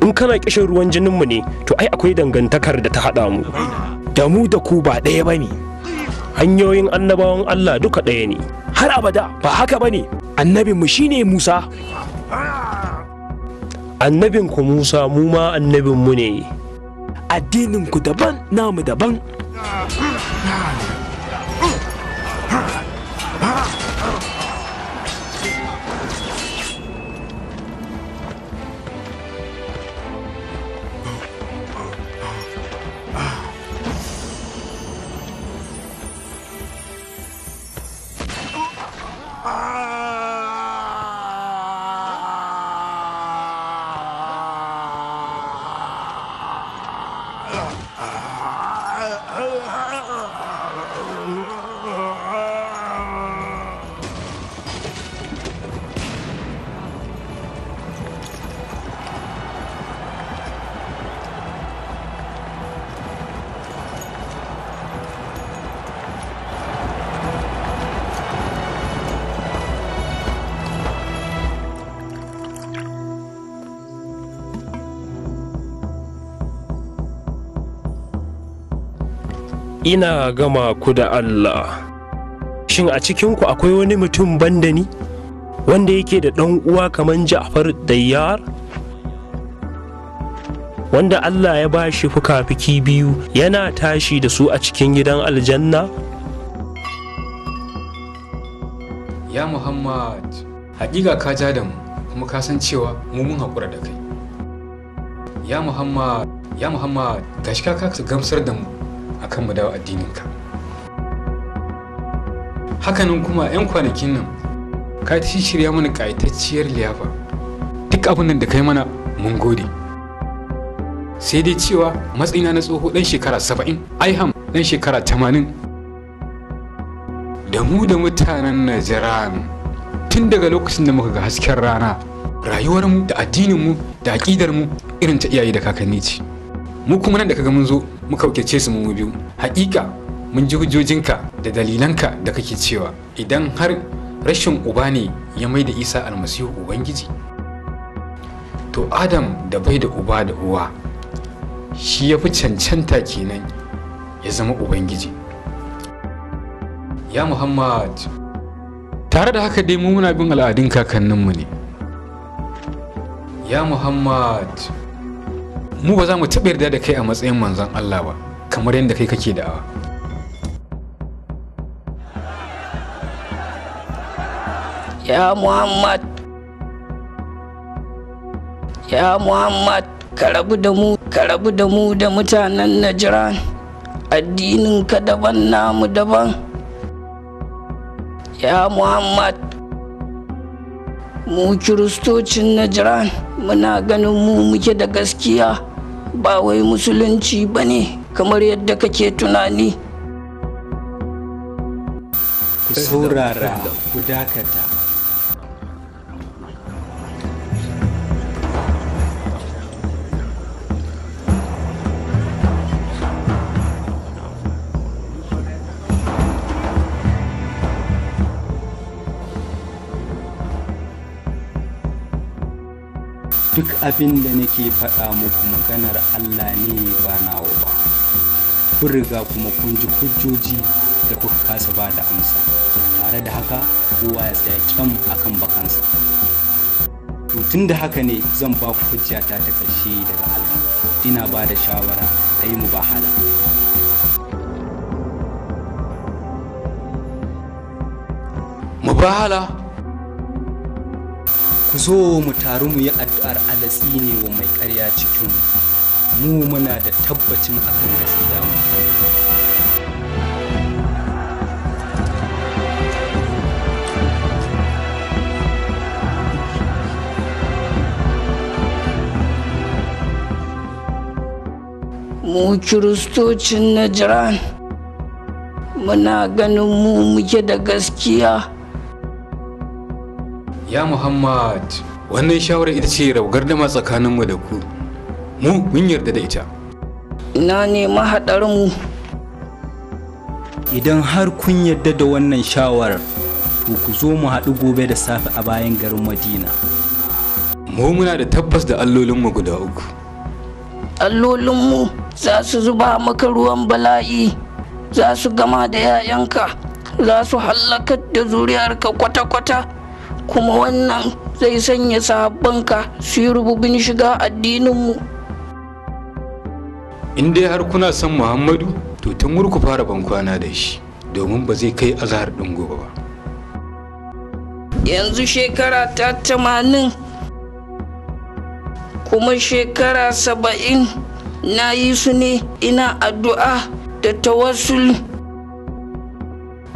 Speaker 8: In kana kishin ruwan jininmu ne, to ai akwai dangantakar da ta haɗa mu.
Speaker 13: Da mu da ku ba ɗaya ba ne.
Speaker 8: Hanyoyin annabawan Allah duka ɗaya ne.
Speaker 13: Har abada ba haka ba ne. Annabinmu shi ne Musa.
Speaker 8: Annabinku Musa, mu ma annabinmu ne.
Speaker 13: Addininku daban, namu daban.
Speaker 8: Ina gama ku da Allah. Shin a cikinku akwai wani mutum banda ni wanda yake da ɗan uwa kaman Ja'far Dayyar, wanda Allah ya ba shi fuka-fiki biyu yana tashi da su a cikin gidan aljanna?
Speaker 16: Ya Muhammad, haƙiƙa ka ja da mu kuma ka san cewa mu mun haƙura da kai. Ya Muhammad, gashi ka gamsar da mu akan mu dawo addininka. Hakanan kuma 'yan kwanakin nan ka ta shirya mana ƙayatacciyar liyafa. Duk abin nan da kai mana mun gode. Sai dai cewa matsayina na tsoho ɗan shekara 70, Aiham ɗan shekara 80, da mu da mutanen Najran tun daga lokacin da muka ga hasken rana, rayuwarmu da addininmu da aƙidarmu irin ta iyaye da kakanni ce. Mu kuma nan da kaga mun zo muka wakilce su mu biyu. Hakika mun ji hujjojinka da dalilanka da kake cewa idan har rashin uba ne ya mai da Isa almasihu ubangiji, to Adam da bai da uba da uwa shi ya fi cancanta kenan ya zama ubangiji. Ya Muhammad, tare da haka dai mu muna bin al'adun kakanninmu ne. Ya Muhammad, mu ba za mu taɓa yarda da kai a matsayin manzon Allah ba, kamar yadda kai kake da'awa.
Speaker 17: Ya Muhammad, ka rabu da mu da mutanen Najran. Addinin ka daban, namu daban. Ya Muhammad, mu kiristocin Najran muna ganin mu muke da gaskiya, ba wai musulunci ba ne kamar yadda kake tunani.
Speaker 5: Ku saurara, ku dakata. Duk abin da nake faɗa muku maganar Allah ne ba nawa ba. Kun riga kuma kun ji hujjoji da kuka kasa ba da amsa. tare da haka kowa ya tsaya kyam akan bakansa. To tun da haka ne zan ba ku hujjata ta ƙarshe daga Allah. Ina ba da shawara a yi mubahala.
Speaker 16: Mubahala?
Speaker 5: Ku zo mu taru mu yi addu'ar alatsi ne wa mai ƙarya cikin mu muna da tabbacin akan gaskiya mu.
Speaker 17: Mu kiristocin Najran muna ganin mu muke da gaskiya.
Speaker 16: Ya Muhammad, wannan shawara ita ce raugar dama tsakaninmu da ku. Mu mun yarda da ita.
Speaker 17: Ina ne mahaɗarmu?
Speaker 5: Idan har kun yarda da wannan shawarar, to ku zo mu haɗu gobe da safe a bayan garin Madina.
Speaker 16: Mu muna da tabbas da allolinmu guda uku.
Speaker 17: Allolinmu za su zuba maka ruwan bala'i, za su gama da 'ya'yanka, za su hallakar da zuriyarka kwata-kwata, kuma wannan zai sanya sahabbanka su yi rububin shiga addininmu.
Speaker 16: In dai har kuna son Muhammadu, to tun wuri ku fara bankwana da shi, domin ba zai kai azahar ɗin gobe ba.
Speaker 17: Yanzu shekara ta 80 kuma shekara 70 na yi su ne ina addu'a da tawassul.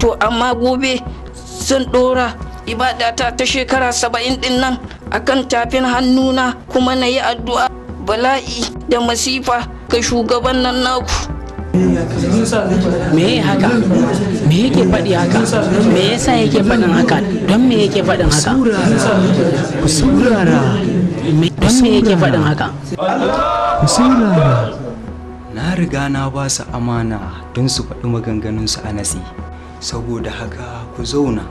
Speaker 17: To amma gobe zan ɗora ibadata ta shekara 70 ɗin nan akan tafin hannuna, kuma na yi addu'a bala'i da masifa ga shugaban nan naku.
Speaker 2: Me haka? Me yake faɗi haka? Me yasa yake faɗin haka? Don me yake faɗin haka?
Speaker 5: Ku saurara.
Speaker 2: Don me yake faɗin haka?
Speaker 5: Ku saurara. Na riga na ba su amana don su faɗi maganganunsu a natsi, saboda haka ku zauna.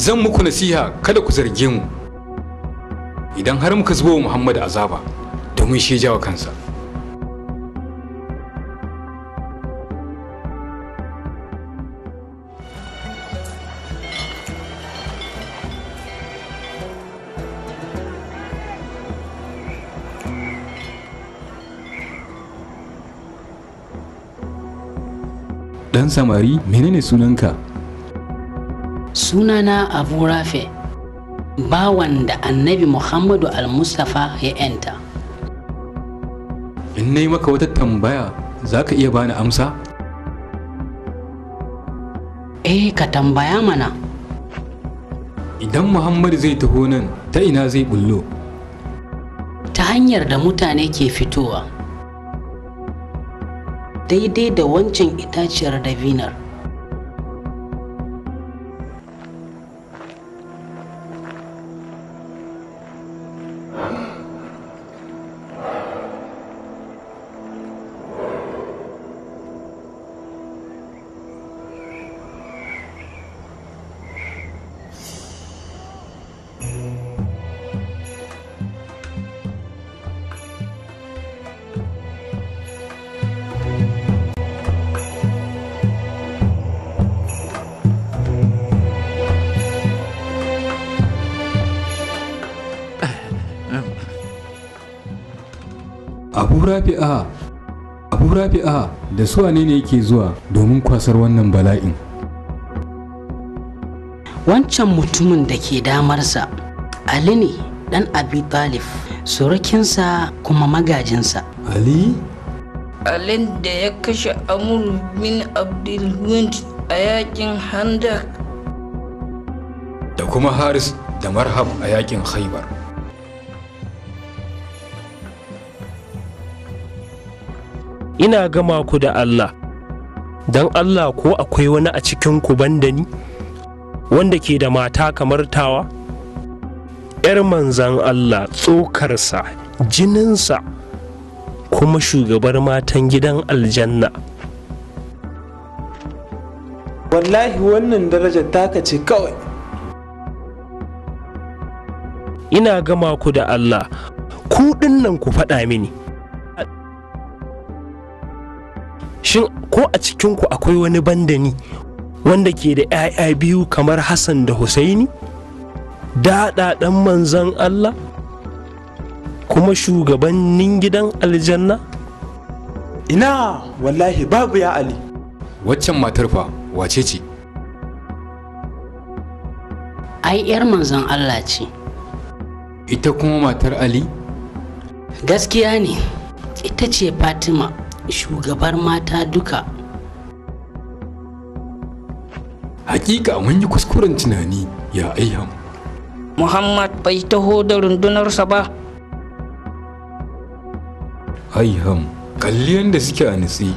Speaker 16: Zan muku nasiha kada ku zarge mu idan har muka zuba wa Muhammad azaba, domin shi jawa kansa. Dan samari, menene sunanka?
Speaker 2: Sunana Abu Rafe, bawan da Annabi Muhammadu al-Mustafa ya yanta.
Speaker 16: In nayi maka wata tambaya, za ka iya bani amsa?
Speaker 2: Ka tambaya mana.
Speaker 16: Idan Muhammadu zai taho nan, ta ina zai bullo?
Speaker 2: Ta hanyar da mutane ke fitowa, daidai da wancan itaciyar dabinar. Abu Rafi'a da su wane ne yake zuwa domin kwasar wannan bala'in? Wancan mutumin da ke damarsa Ali ne, dan Abi Talib, surukinsa kuma magajinsa.
Speaker 16: Ali?
Speaker 17: Alin da ya kashe Amr bin Abdulwud a yakin Handak.
Speaker 16: Da kuma Haris da Marhab a yakin Khaibar.
Speaker 8: Ina gama ku da Allah, don Allah ko akwai wani a cikin ku banda ni wanda ke da mata kamar tawa? 'Yar manzan Allah, tsokarsa, jininsa, kuma shugabar matan gidan aljanna.
Speaker 7: Wallahi wannan darajar taka ce kawai.
Speaker 8: Ina gama ku da Allah, ku nan ku faɗa mini, shin ko a cikinku akwai wani bandani wanda ke da 'ya'ya biyu kamar Hassan da Husaini, daɗaɗen manzan Allah kuma shugabannin gidan aljanna?
Speaker 7: Ina wallahi babu ya Ali.
Speaker 16: Waccan matar fa wace ce?
Speaker 2: Ai 'yar manzon Allah ce.
Speaker 16: Ita kuma matar Ali?
Speaker 2: Gaskiya ne, ita ce Fatima, shugabar mata duka.
Speaker 16: Hakika mun yi kuskuren tunani ya Aiham.
Speaker 17: Muhammad bai taho da rundunarsa ba.
Speaker 16: Aiham, kalli yadda suke a nutse.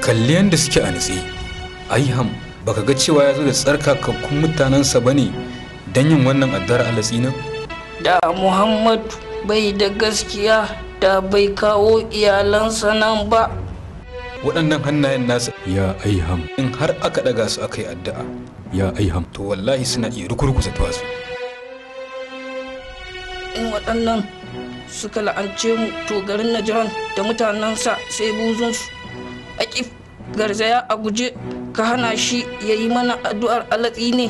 Speaker 16: Kalli yadda suke a nutse. Aiham, baka ga cewa ya zo da tsarkakakkun mutanensa ba ne don yin wannan addar alatsi nan?
Speaker 17: Da Muhammad bai da gaskiya da bai kawo iyalansa nan ba.
Speaker 16: Waɗannan hannayen nasa ya Aiham, in har aka ɗaga su aka yi addu'a ya Aiham, to wallahi suna iya rukurkusa tuwasu.
Speaker 17: In waɗannan suka la'ance mu, to garin Najran da mutanensa sai buzunsu. Akif, garzaya a guje ka hana shi ya yi mana addu'ar alatsi ne.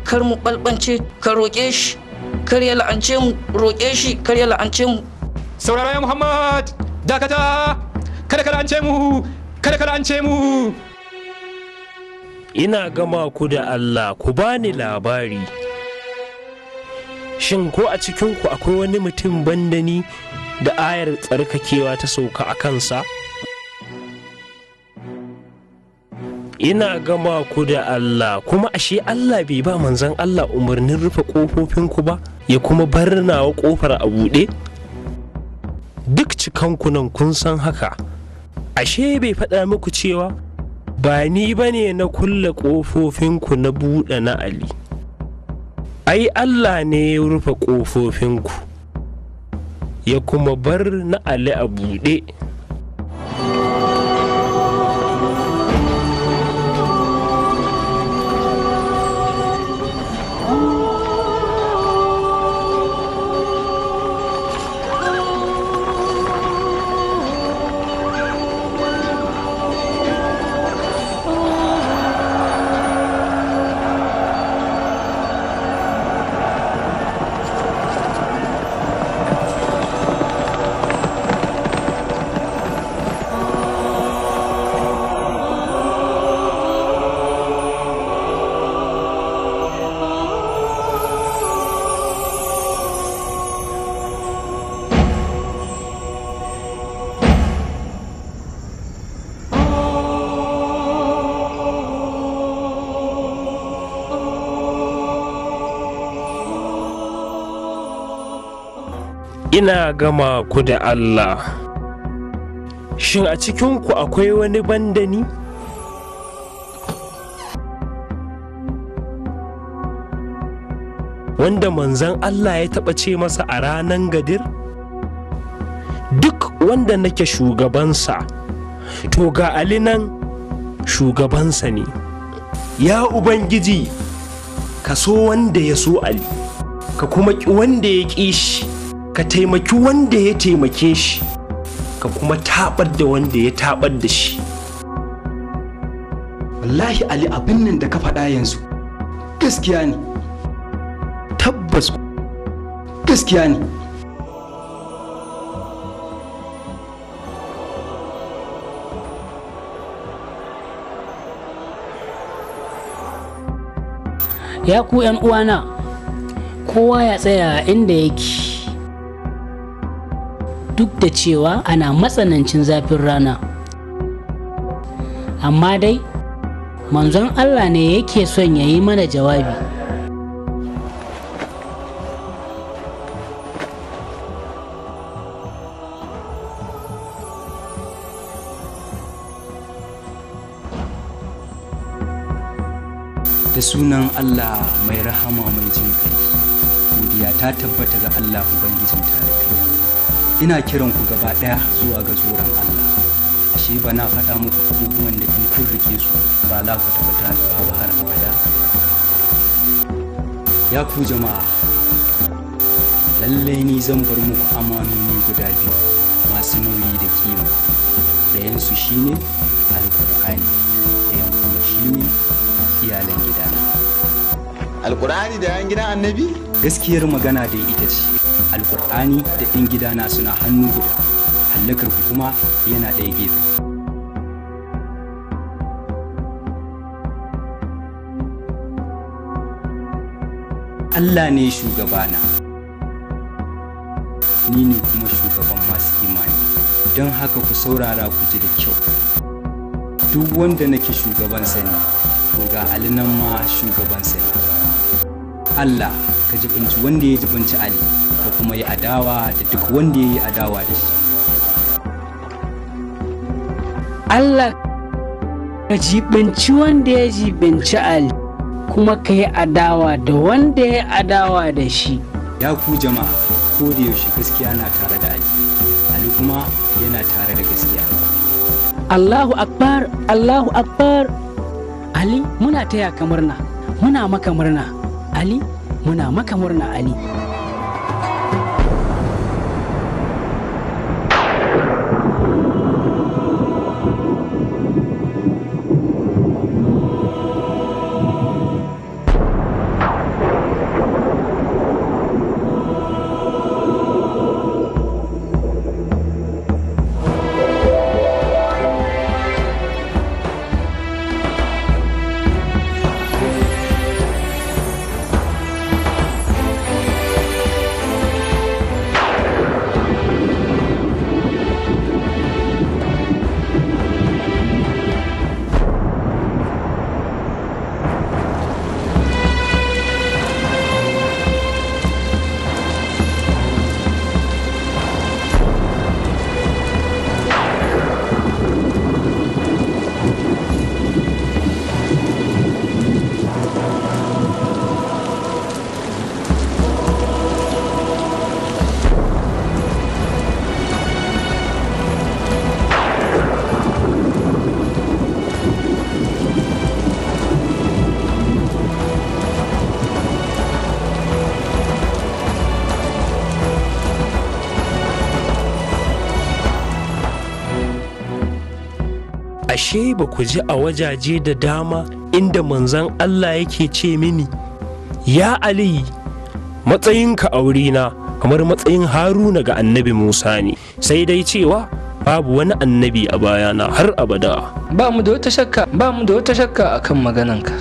Speaker 17: Kar mu balbance, ka roƙe shi, kar ya la'ance mu, roƙe shi kar ya la'ance mu.
Speaker 16: Saurara ya Muhammad, dakata, kada ka la'ance mu, kada ka la'ance mu.
Speaker 8: Ina gama ku da Allah, ku bani labari, shin ko a cikinku akwai wani mutum bandani da ayar tsarkakewa ta sauka a kansa? Ina gama ku da Allah, kuma ashe Allah bai ba manzon Allah umarnin rufe ƙofofinku ba, ya kuma bar nawa ƙofar a buɗe? Duk cikanku nan kun san haka, ashe bai faɗa muku cewa ba ni ba ne na kulle ƙofofinku na buɗe na Ali. Ai Allah ne ya rufe ƙofofinku, ya kuma bar na Ali a buɗe. Ina gama ku da Allah, shin a cikinku akwai wani bandani? Wanda manzon Allah ya taɓa ce masa a ranan Gadir? Duk wanda nake shugabansa, to ga Ali nan shugabansa ne. Ya Ubangiji, ka so wanda ya so Ali, ka kuma ƙi wanda ya ƙi shi. Ka taimaki wanda ya taimake shi, ka kuma taɓar da wanda ya taɓar da shi.
Speaker 5: Wallahi Ali, abin nan da ka faɗa yanzu gaskiya ne. tabbas gaskiya ne.
Speaker 2: Ya ku 'yan uwana, kowa ya tsaya inda yake, duk da cewa ana matsanancin zafin rana, amma dai manzon Allah ne yake son ya yi mana jawabi.
Speaker 5: Da sunan Allah mai rahama mai jin kai, godiya ta tabbata ga Allah Ubangijin tarihi. Ina kiran ku gaba ɗaya zuwa ga tsoron Allah. Ashe ba na faɗa muku abubuwan da in kun rike su ba za ku tabbata ba har abada. Ya ku jama'a, lallai ni zan bar muku amanoni guda biyu masu nauyi da kima. Ɗayansu shine Alƙur'ani, ɗayan kuma shine iyalan gidana.
Speaker 1: Alƙur'ani da yan gidan annabi?
Speaker 5: Gaskiyar magana da ita ce, Alƙur'ani da yan gidana suna hannu guda, hallakar ku kuma yana ɗaya gefe. Allah ne shugabana, ni ne kuma shugaban masu imani, don haka ku saurara ku ji da kyau. Duk wanda nake shugabansa ne, to ga Ali nan ma shugabansa ne. Allah ka jibinci wanda ya jibinci Ali, ka kuma yi adawa da duk wanda ya yi adawa da shi.
Speaker 2: Allah ka jibinci wanda ya jibinci Ali, kuma ka yi adawa da wanda ya yi adawa da shi.
Speaker 5: Ya ku jama'a, ko da yaushe gaskiya na tare da Ali, Ali kuma yana tare da gaskiya.
Speaker 2: Allahu akbar, Allahu akbar. Ali, muna taya ka murna, muna maka murna. Ali, muna maka murna Ali.
Speaker 8: Ashe ba ku ji a wajaje da dama inda manzon Allah yake ce mini, ya Ali, matsayinka a wurina kamar matsayin Haruna ga annabi Musa ne, sai dai cewa babu wani annabi a bayana har abada.
Speaker 4: Ba mu da wata shakka akan magananka.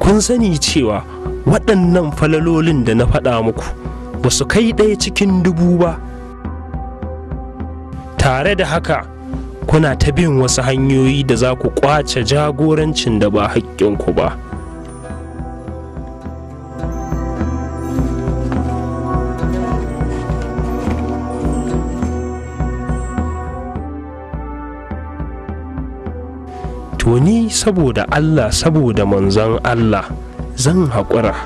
Speaker 8: Kun sani cewa waɗannan falalolin da na faɗa muku ba su kai ɗaya cikin 1000 ba. Tare da haka kuna ta bin wasu hanyoyi da za ku ƙwace jagorancin da ba haƙƙinku ba. To ni saboda Allah, saboda manzon Allah zan haƙura.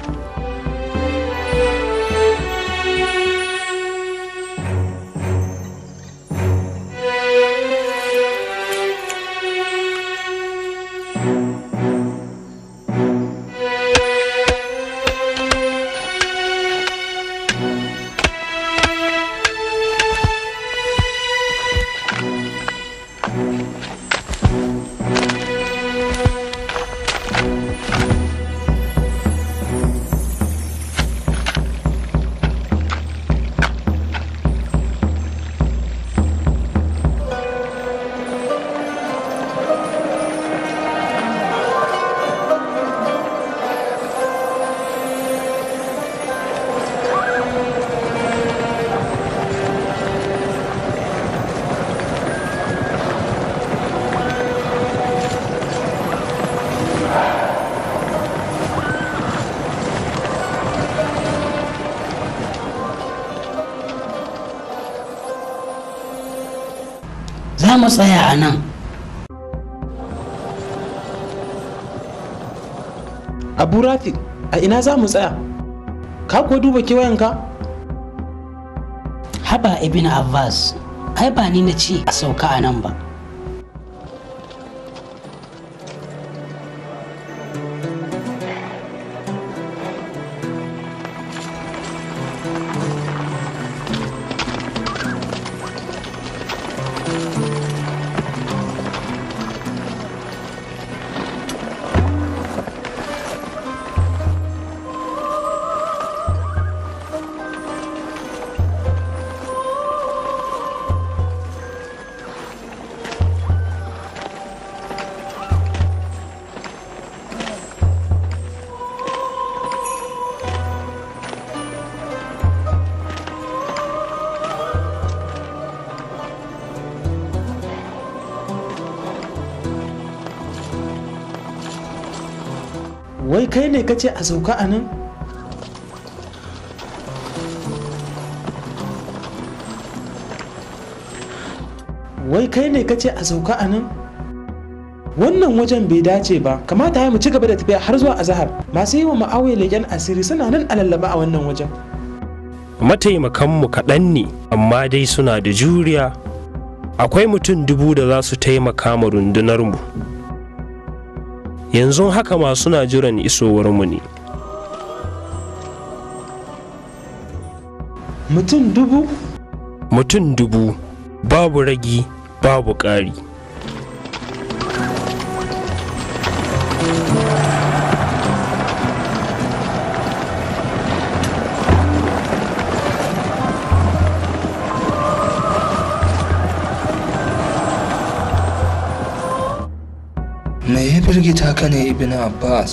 Speaker 2: za mu tsaya a nan.
Speaker 7: Abu Rafi, a ina za mu tsaya? Ka ko duba kewayenka?
Speaker 2: Haba Ibn Abbas, ai ba ni na ce a sauka a nan ba.
Speaker 7: Wai kai ne kace a sauka a nan? Wai kai ne kace a sauka a nan? Wannan wajen bai dace ba, kamata ya mu ci gaba da tafiya har zuwa azahar. Masu yi wa Mu'awiya leƙen asiri suna nan a lallaba a wannan wajen.
Speaker 8: Mataimakanmu kaɗan ne, amma dai suna da juriya. Akwai mutum 1000 da za su taimaka ma rundunarmu. Yanzu haka ma suna jiran isowarmu ne.
Speaker 7: Mutum 1000?
Speaker 8: Mutum 1000, babu ragi, babu ƙari.
Speaker 4: Me ya firgita ka ne Ibn Abbas?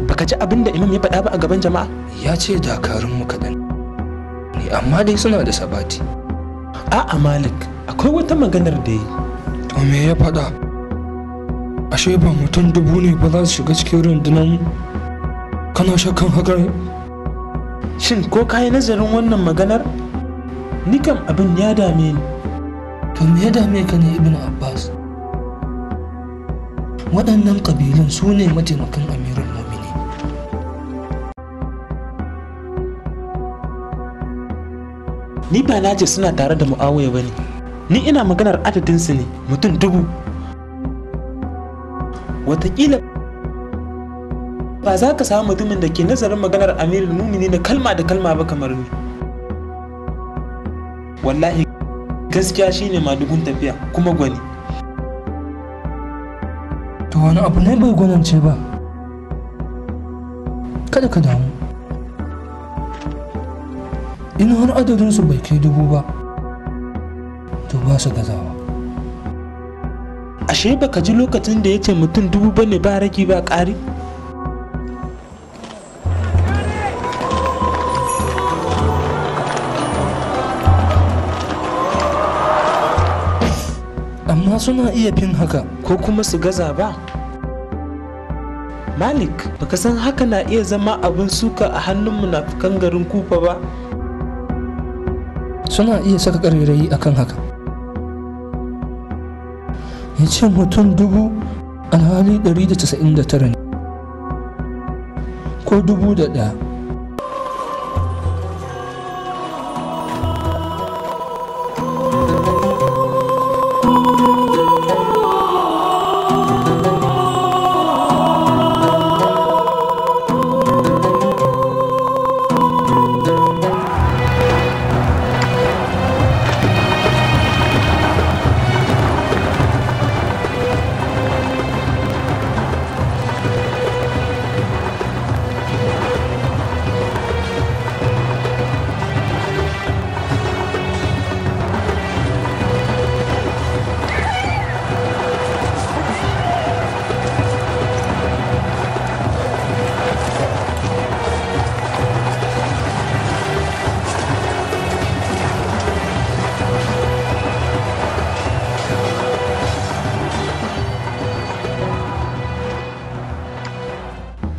Speaker 7: Baka ji abin da imam ya faɗa ba a gaban jama'a?
Speaker 4: Ya ce dakarunmu kaɗan ne, amma dai suna da sabati.
Speaker 7: A'a Malik, akwai wata maganar da yi.
Speaker 4: To me ya faɗa? Ashe ba mutum 1000 ne ba za su shiga cikin rundunar mu? Kana shakkan haka ne?
Speaker 7: Shin ko ka yi nazarin wannan maganar? Ni kam abin ya dame ni.
Speaker 4: To me ya dame ka ne Ibn Abbas? Waɗannan ƙabilun su ne mataimakan amirul mumini.
Speaker 7: Ni ba na ce suna tare da Mu'awiya ba ne. Ni ina maganar adadinsu ne, mutum 1000. Wataƙila ba za ka samu mutumin da ke nazarin maganar amirul mumini na kalma da kalma ba kamar ni. Wallahi gaskiya shine madugun tafiya kuma gwani.
Speaker 4: To wani abu ne bai gwanance ba. Kada ka damu. In har adadinsu bai kai 1000 ba, to ba su gazawa.
Speaker 7: Ashe baka ji lokacin da ya ce mutum 1000 bane ba ragi ba ƙari?
Speaker 4: Amma suna iya fin haka.
Speaker 7: Ko kuma su gaza ba? Malik, baka san haka na iya zama abin suka a hannun munafukan garin Kufa ba?
Speaker 4: Suna iya saka ƙarairayi akan haka. Ya ce mutum 1000 alhali 199 ne, ko 1001.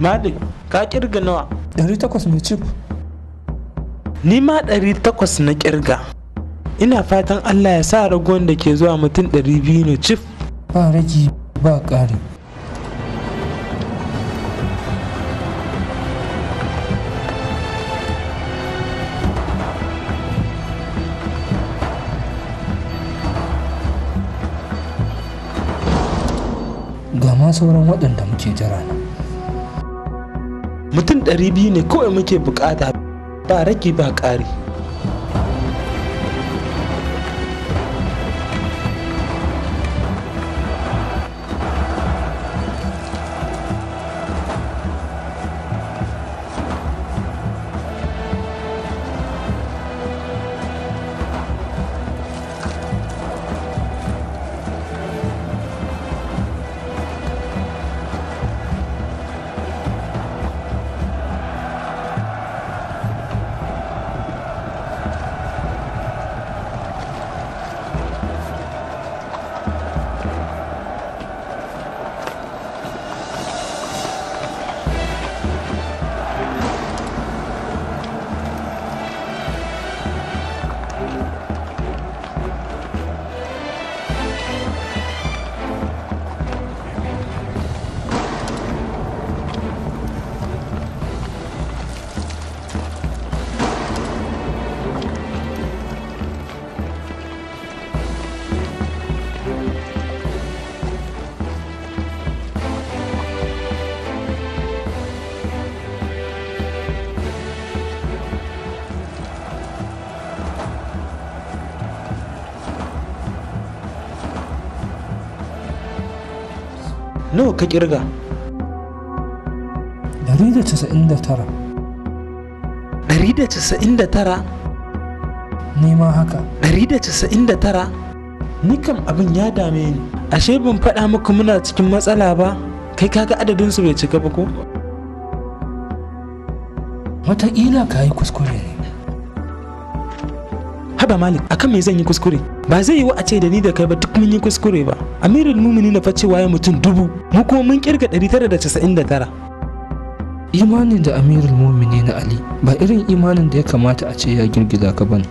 Speaker 7: Malik, ka kirga nawa?
Speaker 4: 800 mai cif.
Speaker 7: Ni ma 800 na kirga. Ina fatan Allah ya sa ragon da ke zuwa mutum 200 ne cif.
Speaker 18: Ba ragi ba ƙari. Ga ma sauran waɗanda muke jira na.
Speaker 7: Mutum 200 ne kawai muke bukata, ba rage ba ƙari. Nawa ka kirga?
Speaker 18: 199.
Speaker 7: 199?
Speaker 18: Ni ma haka.
Speaker 7: 199? Ni kam abin ya dame ni. Ashe ban faɗa muku muna cikin matsala ba? Kai kaga adadin su bai cika ba ko?
Speaker 18: Wataƙila ka yi kuskure ne.
Speaker 7: Haba Malik, akan me zan yi kuskure? Ba zai yi wa a ce da ni da kai ba duk mun yi kuskure ba. Amirul Mumini na face waye mutum 1000, mu kuma mun kirga 999.
Speaker 18: Imanin da Amirul Mumini na Ali ba irin imanin da ya kamata a ce ya girgiza ka bane.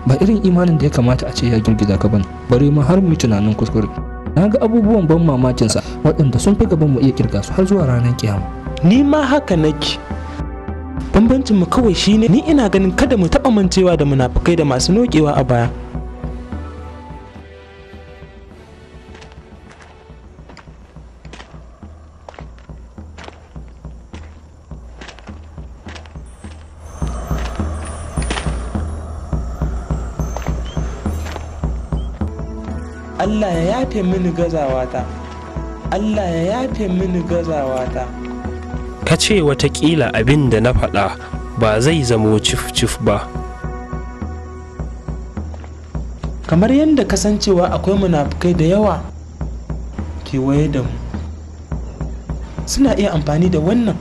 Speaker 18: Ba irin imanin da ya kamata a ce ya girgiza ka bane. Bare ma har mu tunanin kuskure. Na ga abubuwan ban mamakin sa waɗanda sun fi gaban mu iya kirga su har zuwa ranar kiyama.
Speaker 7: Ni ma haka nake. Bambancin mu kawai shine ni ina ganin kada mu taɓa mancewa da munafukai da masu nokewa a baya. Allah ya yafe mini gazawata. Allah ya yafe mini gazawata.
Speaker 8: Ka ce watakila abin da na faɗa ba zai zamo cif-cif ba.
Speaker 7: Kamar yadda kasancewa akwai munafukai da yawa kewaye da mu, suna iya amfani da wannan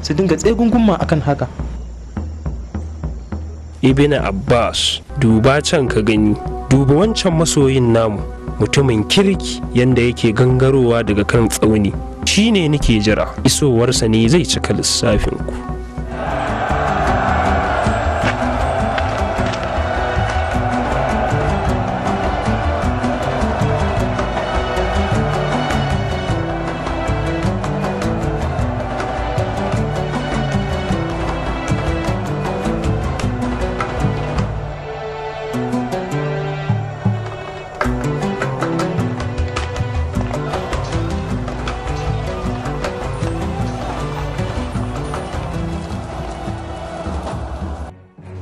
Speaker 7: su dinga tsegungunma akan haka.
Speaker 8: Ibn Abbas, duba can ka gani, duba wancan masoyin namu, mutumin kirki yanda yake gangarowa daga kan tsauni. Shi ne nake jira, isowarsa ne zai cika lissafinku.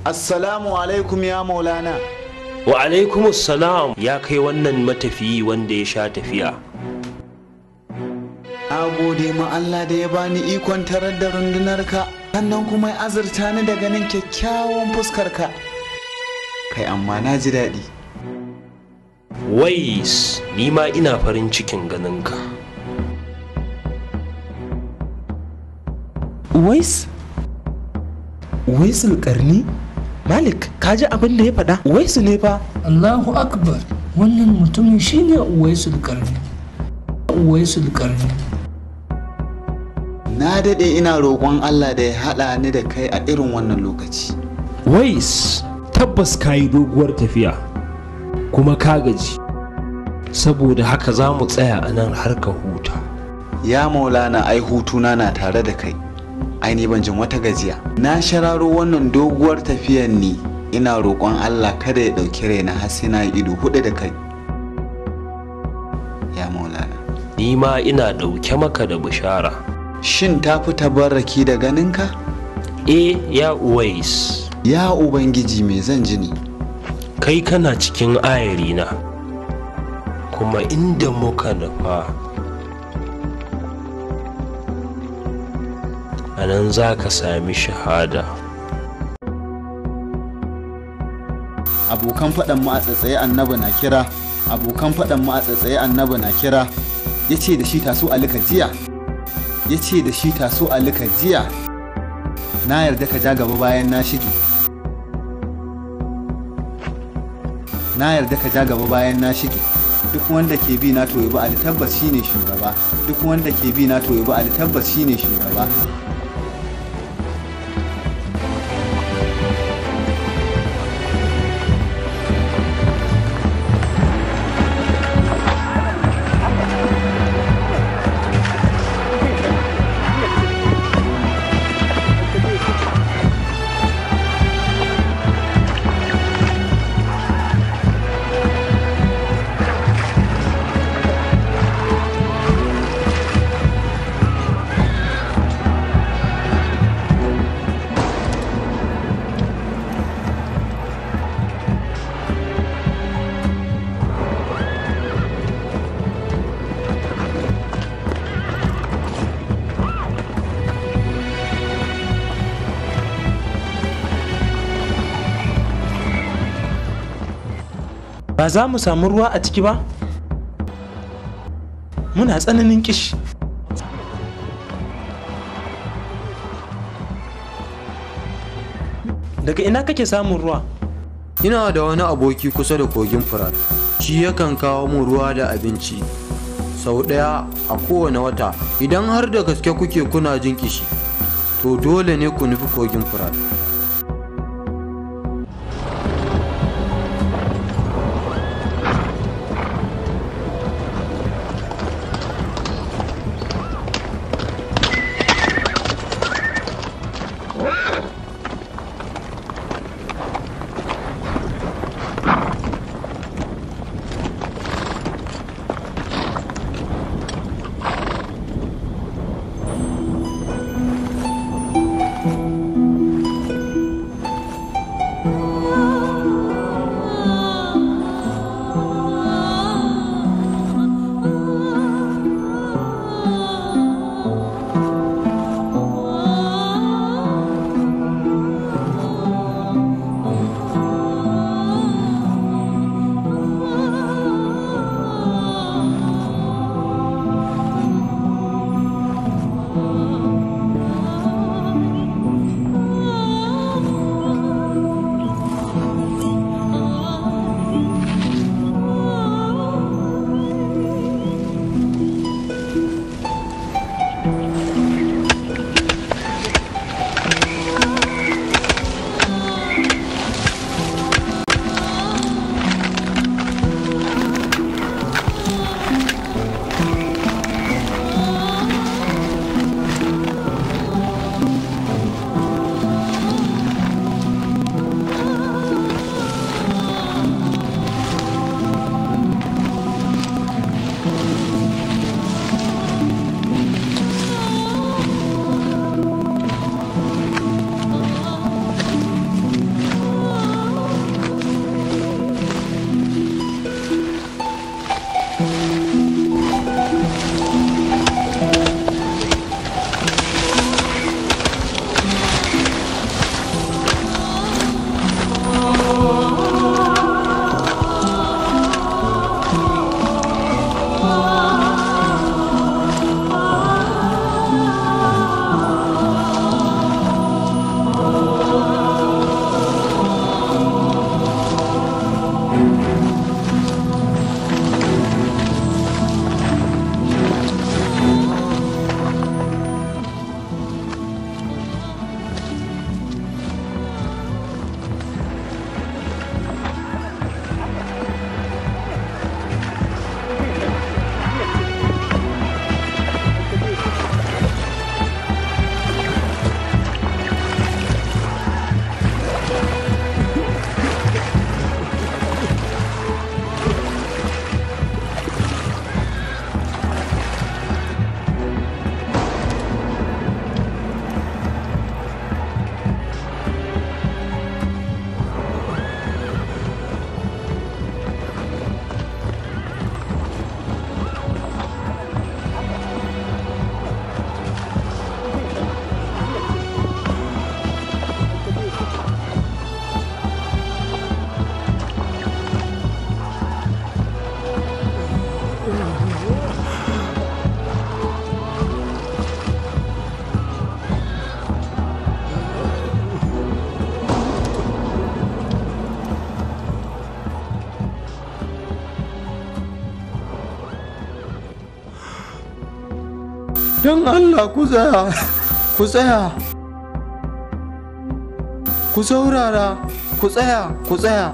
Speaker 1: Assalamu alaikum ya maulana.
Speaker 8: Wa alaikumus salam ya kai wannan matafiyi wanda ya sha tafiya.
Speaker 1: Na gode ma Allah da ya bani ikon tarar da rundunarka, sannan kuma ya azurta ni da ganin kyakkyawan fuskarka. Kai amma na ji daɗi.
Speaker 8: Wais, ni ma ina farin cikin ganinka.
Speaker 7: Wais? Waisul Karni? Malik, ka ji abin da ya faɗa? Waisu ne fa.
Speaker 18: Allahu Akbar, wannan mutumin shine Waisul Karni. Waisul Karni.
Speaker 1: Na daɗe ina roƙon Allah da ya haɗa ni da kai a irin wannan lokaci.
Speaker 8: wais tabbas ka yi doguwar tafiya kuma ka gaji, saboda haka za mu tsaya a nan har ka huta.
Speaker 19: Ya maulana, ai hutuna na tare da kai, ai ni ban jin wata gajiya. Na shararo wannan doguwar tafiyan ne, ina roƙon Allah kada ya ɗauki raina har sai na ido hudu da kai. Ya maulana,
Speaker 8: ni ma ina ɗauke maka da bishara.
Speaker 19: Shin ta fi tabarraki da ganinka?
Speaker 8: Ya uwais.
Speaker 19: Ya ubangiji, me zan ji ne?
Speaker 8: Kai kana cikin ayarina, kuma inda muka nufa a nan za ka sami shahada.
Speaker 1: Abokan faɗan mu a tsatsaye annabi na kira, abokan faɗan mu a tsatsaye annabi na kira. Ya ce da shi taso a lika jiya, ya ce da shi taso a lika jiya. Na yarda ka ja gaba bayan na shige, na yarda ka ja gaba bayan na shige. Duk wanda ke bi na to yabi Ali tabbas shine shugaba, duk wanda ke bi na to yabi Ali tabbas shine shugaba.
Speaker 7: Ba za mu samu ruwa a ciki ba? Muna tsananin kishi. Daga ina kake samun ruwa?
Speaker 20: Ina da wani aboki kusa da kogin Furat. Shi yakan kawo mu ruwa da abinci sau ɗaya a kowane wata. Idan har da gaske kuke kuna jin kishi, to dole ne ku nufi kogin Furat. don Allah ku tsaya, ku tsaya, ku saurara, ku tsaya, ku tsaya.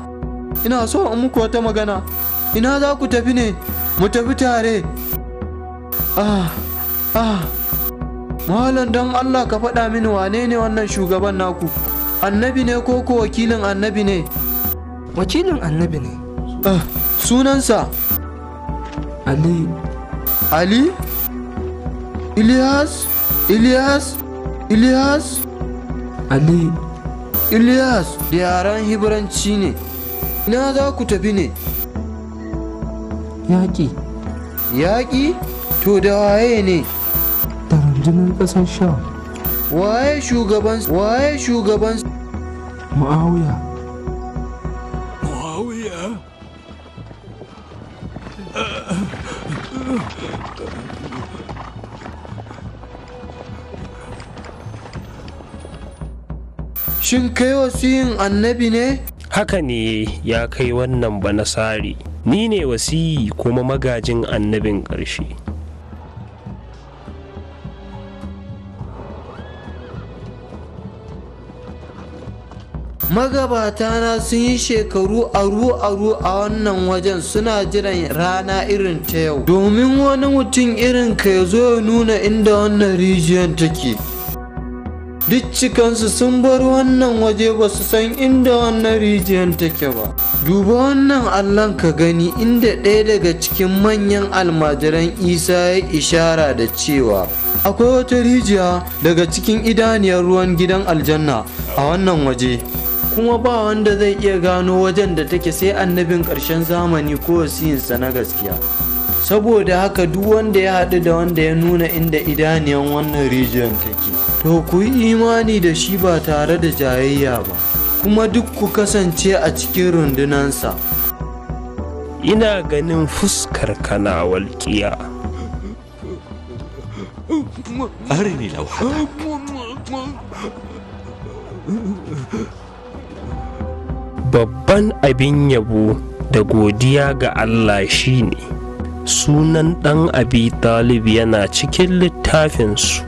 Speaker 20: Ina so in muku wata magana. Ina za ku tafi ne? Mu tafi tare. Malam don Allah ka faɗa mini wane ne wannan shugaban naku? Annabi ne ko wakilin annabi ne?
Speaker 18: Wakilin annabi ne.
Speaker 20: Sunansa?
Speaker 18: Ali.
Speaker 20: Ali? Ilyas? Ilyas? Ilyas?
Speaker 18: Ali.
Speaker 20: Ilyas da yaren Hibiranci ne. Ina za ku tafi ne?
Speaker 18: Yaƙi.
Speaker 20: Yaƙi? To da waye ne?
Speaker 18: Da rundunar ƙasar Sham.
Speaker 20: Waye shugaban? Waye shugaban?
Speaker 18: Muawiya.
Speaker 13: Muawiya?
Speaker 20: Shin kai wasiyin annabi ne?
Speaker 8: Haka ne ya kai wannan banasari. Ni ne wasiyi kuma magajin annabin ƙarshe.
Speaker 20: Magabatana sun yi shekaru aru-aru a wannan wajen suna jiran rana irin ta yau domin wani mutum irin ka ya zo ya nuna inda wannan rijiyar take. Duk cikansu sun bar wannan waje ba su san inda wannan rijiyar take ba. Duba wannan allon ka gani inda ɗaya daga cikin manyan almajiran Isa ya ishara da cewa akwai wata rijiya daga cikin idaniyar ruwan gidan aljanna a wannan waje. Kuma ba wanda zai iya gano wajen da take sai annabin ƙarshen zamani ko wasiyinsa na gaskiya. Saboda haka duk wanda ya haɗu da wanda ya nuna inda idaniyan wannan rijiyar take, to ku yi imani da shi ba tare da jayayya ba, kuma duk ku kasance a cikin rundunansa.
Speaker 8: Ina ganin fuskar kana walƙiya.
Speaker 6: أرني لوحتك.
Speaker 8: Babban abin yabo da godiya ga Allah shine sunan ɗan Abi Talib yana cikin littafinsu.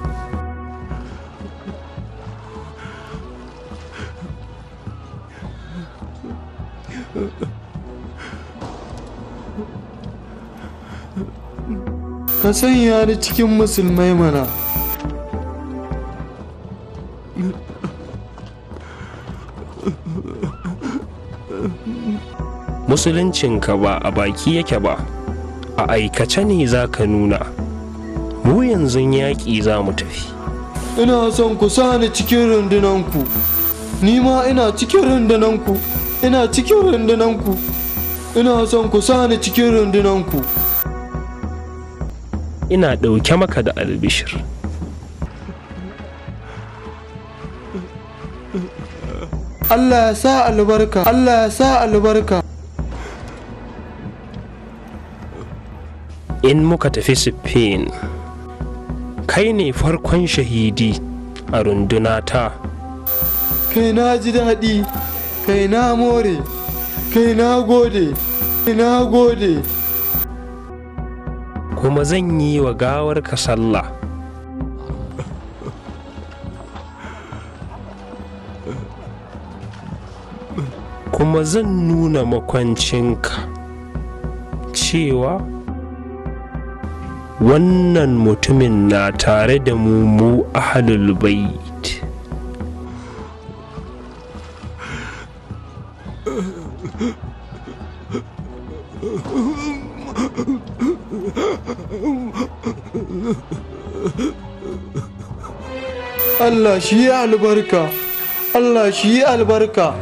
Speaker 20: Ka sanya ni cikin musulmai mana.
Speaker 8: Musuluncinka ba a baki yake ba, a aikace ne za ka nuna. Mu yanzu yaƙi za mu tafi.
Speaker 20: Ina son ku sa ni cikin rundunanku. Ni ma ina cikin rundunanku. Ina cikin rundunanku. Ina son ku sa ni cikin rundunanku.
Speaker 8: Ina ɗauke maka da albishir.
Speaker 20: Allah ya sa albarka. Allah ya sa albarka.
Speaker 8: In muka tafi Spain, kai ne farkon shahidi a rundunata.
Speaker 20: Kai na ji daɗi, kai na more, kai na gode, kai na gode.
Speaker 8: Kuma zan yi wa gawarka sallah. Kuma zan nuna makwancinka cewa wannan mutumin na tare da mu ahlul bait.
Speaker 20: Allah shi yi albarka. Allah shi yi albarka.